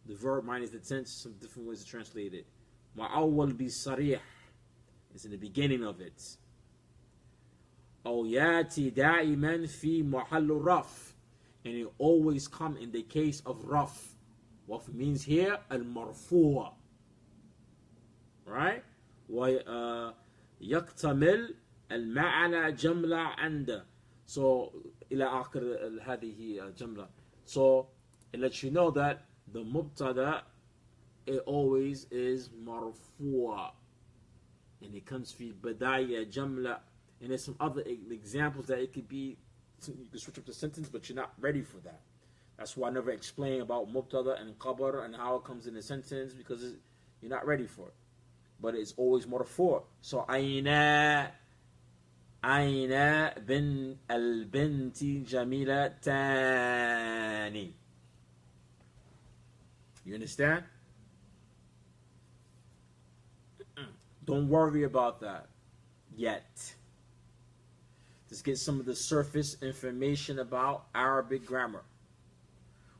the verb minus the tense, some different ways to translate it. معول بصريح, it's in the beginning of it. أو يأتي دائما في محل رفع, and it always come in the case of raf. What means here المرفوع, right? ويكتمل المعنى جملة عنده. So إلى آخر هذه الجملة. So it lets you know that the mubtada, it always is marfu'a, and it comes في بداية جملة. And there's some other examples that it could be. You can switch up the sentence, but you're not ready for that. That's why I never explain about mubtada and khabar and how it comes in a sentence, because you're not ready for it. But it's always marfu'. So aina bin al-binti jamilatani. You understand? Don't worry about that yet. Just get some of the surface information about Arabic grammar.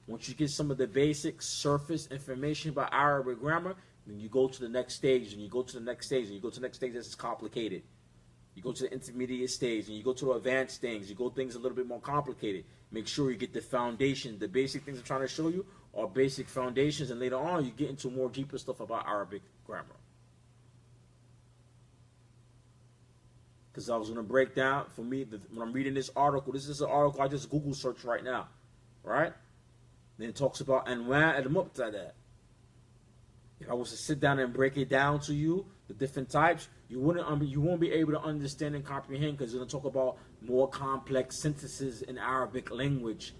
Once you get some of the basic surface information about Arabic grammar, then you go to the next stage, and you go to the next stage, and you go to the next stage that's complicated. You go to the intermediate stage, and you go to the advanced things. You go things a little bit more complicated. Make sure you get the foundation. The basic things I'm trying to show you are basic foundations, and later on you get into more deeper stuff about Arabic grammar. Because I was going to break down, for me, when I'm reading this article, this is an article I just Google search right now, right? Then it talks about anwa al-mubtada. If I was to sit down and break it down to you, the different types, you won't be able to understand and comprehend, because it's going to talk about more complex sentences in Arabic language.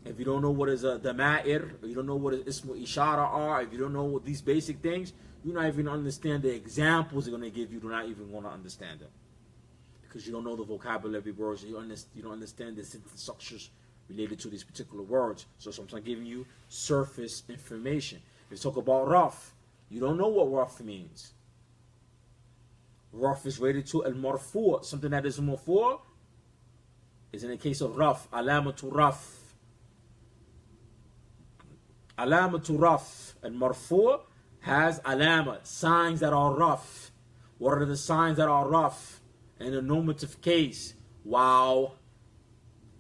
If you don't know what is a dama'ir, or you don't know what is ismu ishara are, if you don't know what these basic things, you're not even understand the examples they're going to give you. You're not even going to understand them, because you don't know the vocabulary words. You don't understand the sentence structures related to these particular words. So sometimes I'm giving you surface information. If you talk about raf, you don't know what raf means. Raf is related to al-marfu'. Something that is marfu' is in the case of raf, alamatu raf. Alamatu raf. Al-marfu' has alama, signs that are rough. What are the signs that are rough? In a normative case, waw,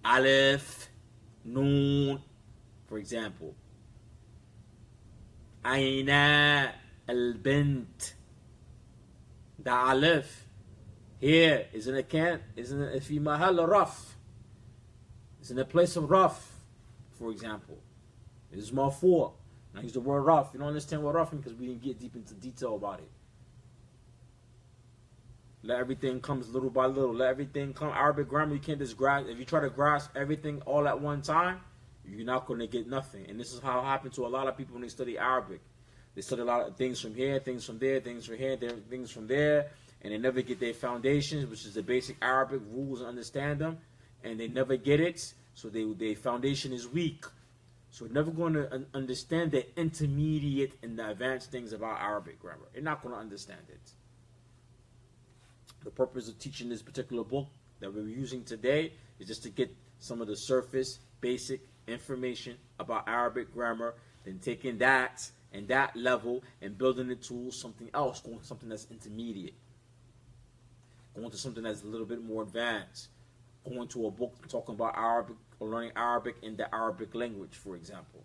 alif, noon, for example. Aina al-bint. The alif here is in a fi mahal rough. It's in a place of rough, for example. It is marfu'. I use the word rough. You don't understand what rough means because we didn't get deep into detail about it. Let everything come little by little. Let everything come. Arabic grammar, you can't just grasp. If you try to grasp everything all at one time, you're not going to get nothing. And this is how it happens to a lot of people when they study Arabic. They study a lot of things from here, things from there, things from here, things from there, and they never get their foundations, which is the basic Arabic rules, and understand them, and they never get it, so their foundation is weak. So they're never going to understand the intermediate and the advanced things about Arabic grammar. They're not going to understand it. The purpose of teaching this particular book that we're using today is just to get some of the surface, basic information about Arabic grammar, then taking that and that level and building it to something else, going to something that's intermediate, going to something that's a little bit more advanced. going to a book talking about Arabic or learning Arabic in the Arabic language, for example.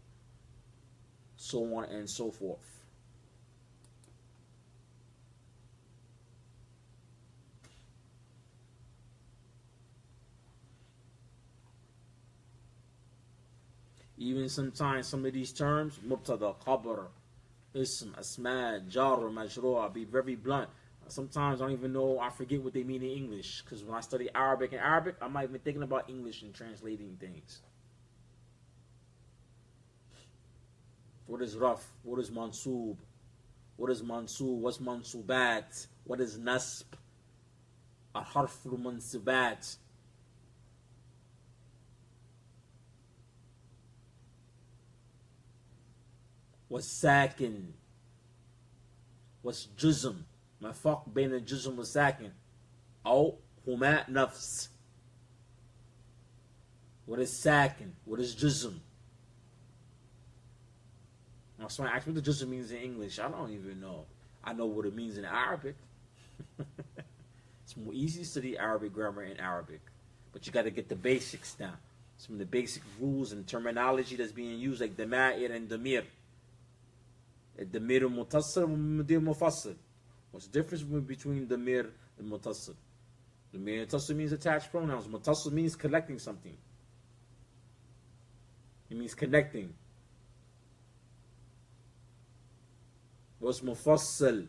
So on and so forth. Even sometimes some of these terms, mubtada, khabar, ism, asma, jar, majrur, I'll be very blunt. Sometimes I don't even know, I forget what they mean in English. Because when I study Arabic, I'm not even thinking about English and translating things. What is raf? What is mansoob? What is mansoob? What's mansoobat? What is nasb? Al-harful mansubat. What's sakin? What's juzm? ما فرق بين الجزم والساكن أو هما نفس. What is sakin? What is juzm? Now, someone asked me what the juzm means in English. I don't even know. I know what it means in Arabic. It's more easy to study Arabic grammar in Arabic, but you got to get the basics down. Some of the basic rules and terminology that's being used, like dama'ir and damir. الضمير المتصل والضمير المفصل. What's the difference between damir and mutassil? Damir mutassil means attached pronouns. Mutassil means collecting something. It means connecting. What's mufassal?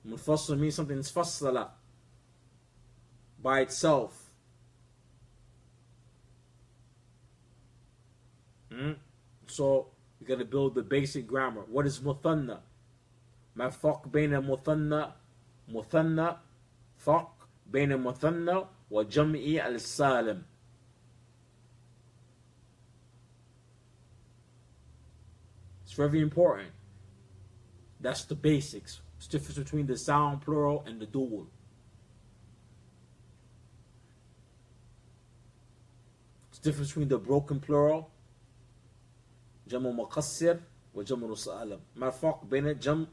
Mufassal means something that's fassala, by itself. So you got to build the basic grammar. What is muthanna? ما فرق بين مثنى فرق بين مثنى وجمع السالم. It's very important. That's the basics. It's the difference between the sound plural and the dual. It's the difference between the broken plural جمع مقصر وجمع سالم. ما الفرق بين جمع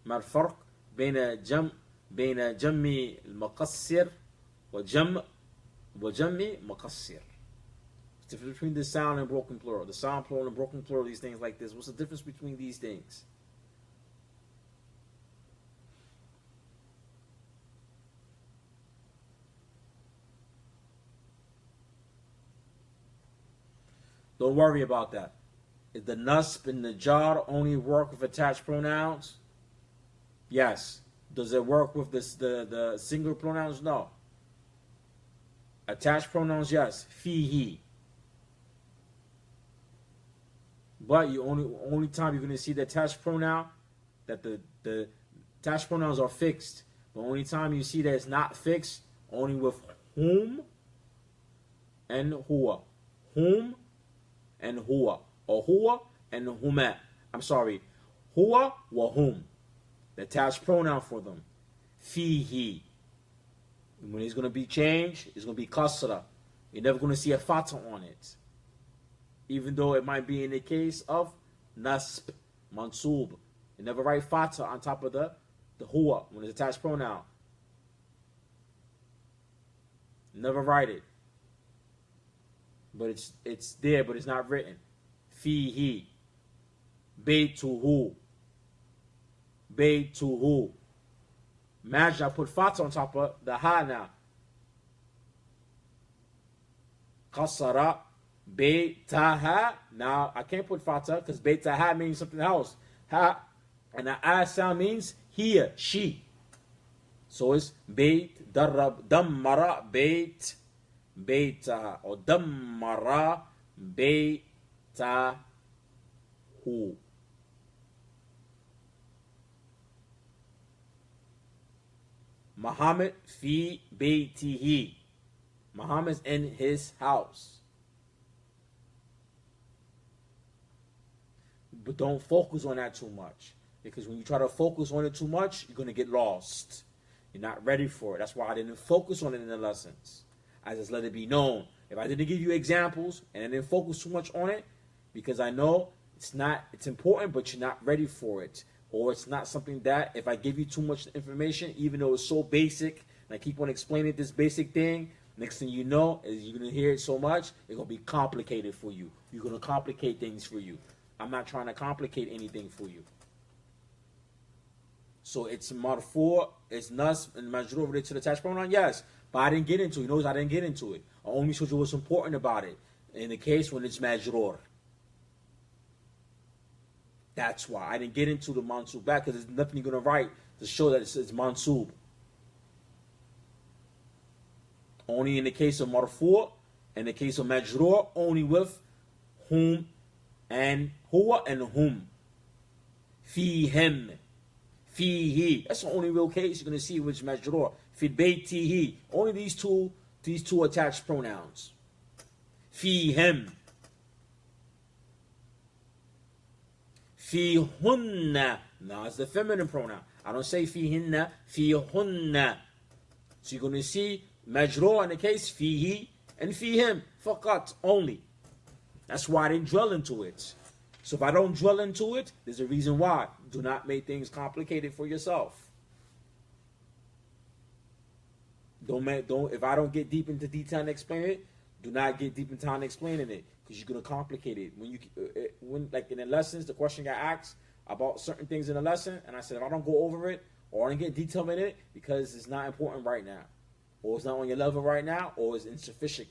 ما الفرق بين جمع المقصر وجمع مقصر. What's the difference between the sound and broken plural? The sound plural and broken plural, these things like this. What's the difference between these things? Don't worry about that. Is the nasb and the jar only work with attached pronouns? Yes. Does it work with the singular pronouns? No. Attached pronouns, yes. Fihi. But you only time you're going to see the attached pronoun, that the attached pronouns are fixed. The only time you see that it's not fixed, only with whom and huwa. Whom and huwa. Or huwa and huma. I'm sorry. Huwa wa whom. The attached pronoun for them. Fihi. When it's going to be changed, it's going to be kasra. You're never going to see a fatha on it. Even though it might be in the case of nasb, mansoob. You never write fatha on top of the huwa when it's attached pronoun. Never write it. But it's there, but it's not written. Fihi. Baytuhu. Baytuhu. Imagine I put fatha on top of the ha now. Qasara baytaha. Now I can't put fatha because baytaha means something else. Ha and the I sound means here, she. So it's bayt, darab, dammara, bayt, baytaha. Or dammara, baytahu. Muhammad fi baytihi. Muhammad's in his house. But don't focus on that too much. Because when you try to focus on it too much, you're going to get lost. You're not ready for it. That's why I didn't focus on it in the lessons. I just let it be known. If I didn't give you examples and I didn't focus too much on it, because I know it's important, but you're not ready for it. Or it's not something that, if I give you too much information, even though it's so basic, and I keep on explaining this basic thing, Next thing you know is you're gonna hear it so much, it's gonna be complicated for you. You're gonna complicate things for you. I'm not trying to complicate anything for you. So it's marfu, it's nas and majrur related to the attached pronoun, yes. But I didn't get into it. You notice I didn't get into it. I only showed you what's important about it. In the case when it's majrur. That's why I didn't get into the mansub back, because there's nothing you're gonna write to show that it's mansub. Only in the case of marfu, in the case of majrur, only with whom and huwa and whom. Fihim. Fihi. That's the only real case you're gonna see which majrur. Fi baytihi. Only these two attached pronouns. Fihim. Fihunna. Now it's the feminine pronoun. I don't say fihinna. Fihunna. So you're gonna see majrur in the case fihi and fihim. Faqat only. That's why I didn't drill into it. So if I don't drill into it, there's a reason why. Do not make things complicated for yourself. If I don't get deep into detail and explain it, do not get deep into time explaining it, because you're gonna complicate it. When like in the lessons, the question got asked about certain things in the lesson, and I said if I don't go over it or I don't get detail in it because it's not important right now, or it's not on your level right now, or it's insufficient,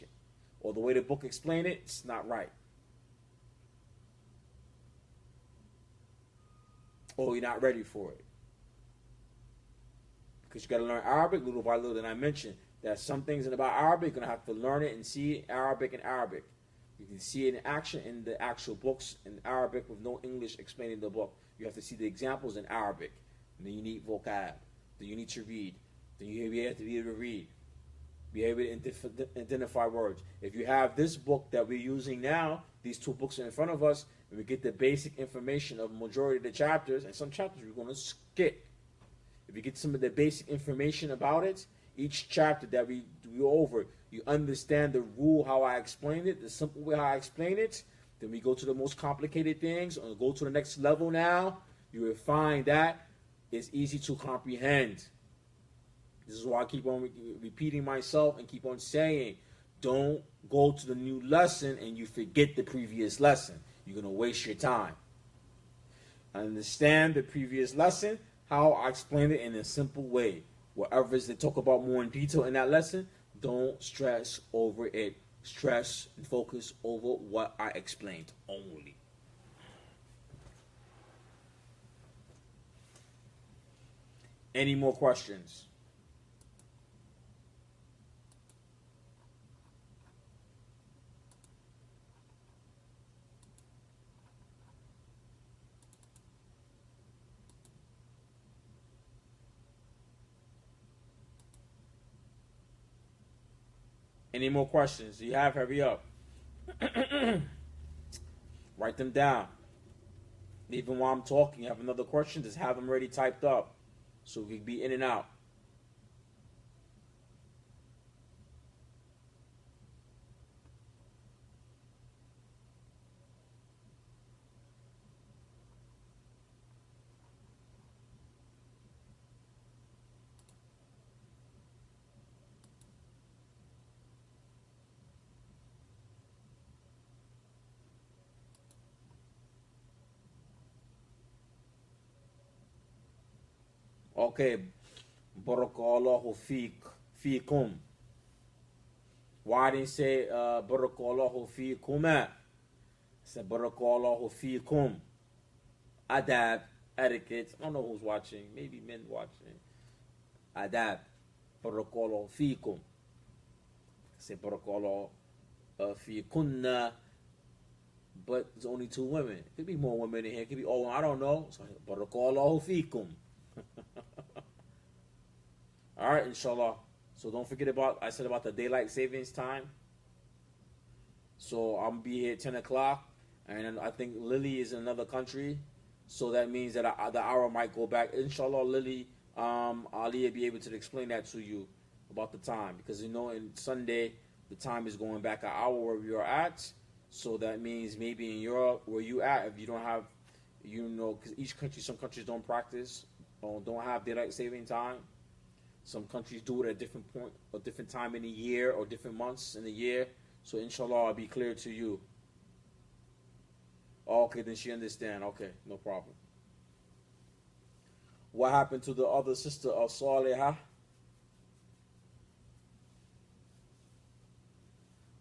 or the way the book explained it, it's not right. Or you're not ready for it. Because you got to learn Arabic little by little. And I mentioned that some things about Arabic, you're going to have to learn it and see it Arabic in Arabic. You can see it in action in the actual books in Arabic with no English explaining the book. You have to see the examples in Arabic. And then you need vocab. Then you need to read. Then you have to be able to read. Be able to identify words. If you have this book that we're using now, these two books are in front of us, and we get the basic information of majority of the chapters, and some chapters we're going to skip. If you get some of the basic information about it, each chapter that we do over, you understand the rule, how I explain it, the simple way how I explain it, then we go to the most complicated things, or go to the next level now, you will find that it's easy to comprehend. This is why I keep on repeating myself and keep on saying, don't go to the new lesson and you forget the previous lesson. You're going to waste your time. Understand the previous lesson, how I explained it in a simple way. Whatever is they talk about more in detail in that lesson, don't stress over it. Stress and focus over what I explained only. Any more questions? Any more questions? You have, hurry up. Write them down. Even while I'm talking, you have another question, just have them ready typed up so we can be in and out. Okay, barakallahu fiikum. Why didn't say barakallahu fiikuma? Said barakallahu fiikum. Adab, etiquette. I don't know who's watching. Maybe men watching. Adab, barakallahu fiikum. Say barakallahu fiikunna. But there's only two women. It could be more women in here. It could be all. I don't know. So barakallahu fiikum. All right, inshallah. So don't forget about, I said about the daylight savings time. So I'm going to be here at 10 o'clock. And I think Lily is in another country. So that means that the hour might go back. Inshallah, Lily, Ali will be able to explain that to you about the time. Because, you know, in Sunday, the time is going back an hour where we are at. So that means maybe in Europe, where you at, if you don't have, you know, because each country, some countries don't practice, or don't have daylight saving time. Some countries do it at different point or different time in the year or different months in the year. So inshallah, I'll be clear to you. Oh, okay, then she understand. Okay, no problem. What happened to the other sister of Salihah?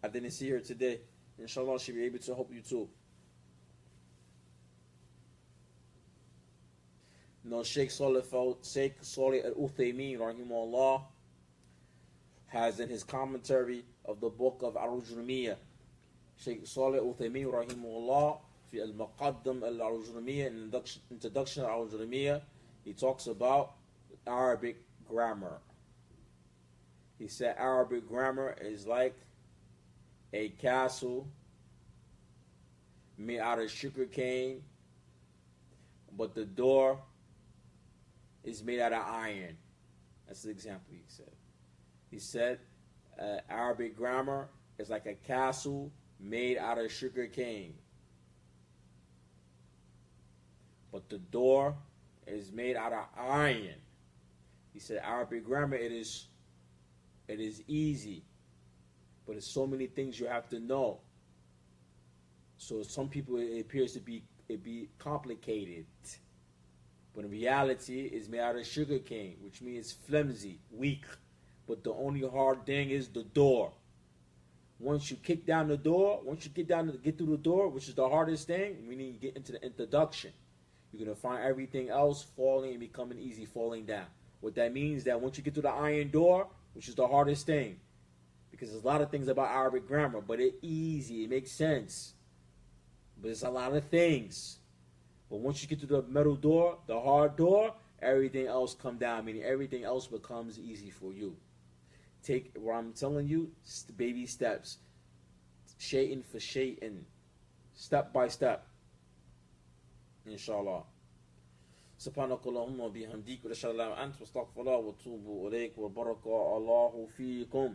I didn't see her today. Inshallah, she'll be able to help you too. No, Sheikh Salih al-Uthaymeen, rahimahullah, has in his commentary of the book of Al-Ujrumiyya, Sheikh Salih al-Uthaymeen, rahimahullah, في المقدم al-Ujrumiyya, in introduction of Al-Ujrumiyya, he talks about Arabic grammar. He said Arabic grammar is like a castle made out of sugar cane, but the door is made out of iron. That's the example he said. He said Arabic grammar is like a castle made out of sugar cane, but the door is made out of iron. He said Arabic grammar, it is easy, but there's so many things you have to know. So some people, it appears to be complicated, but in reality it's made out of sugar cane, which means flimsy, weak. But the only hard thing is the door. Once you kick down the door, once you get through the door, which is the hardest thing, meaning you get into the introduction, you're going to find everything else falling and becoming easy, falling down. What that means is that once you get through the iron door, which is the hardest thing, because there's a lot of things about Arabic grammar, but it's easy, it makes sense. But it's a lot of things. But once you get to the metal door, the hard door, everything else come down, meaning everything else becomes easy for you. Take what I'm telling you, baby steps. Shay'in for shay'in. Step by step. Inshallah. سبحانك اللهم وبحمدك واشهد ان لا اله الا انت واستغفر الله واتوب اليك وبارك الله فيكم.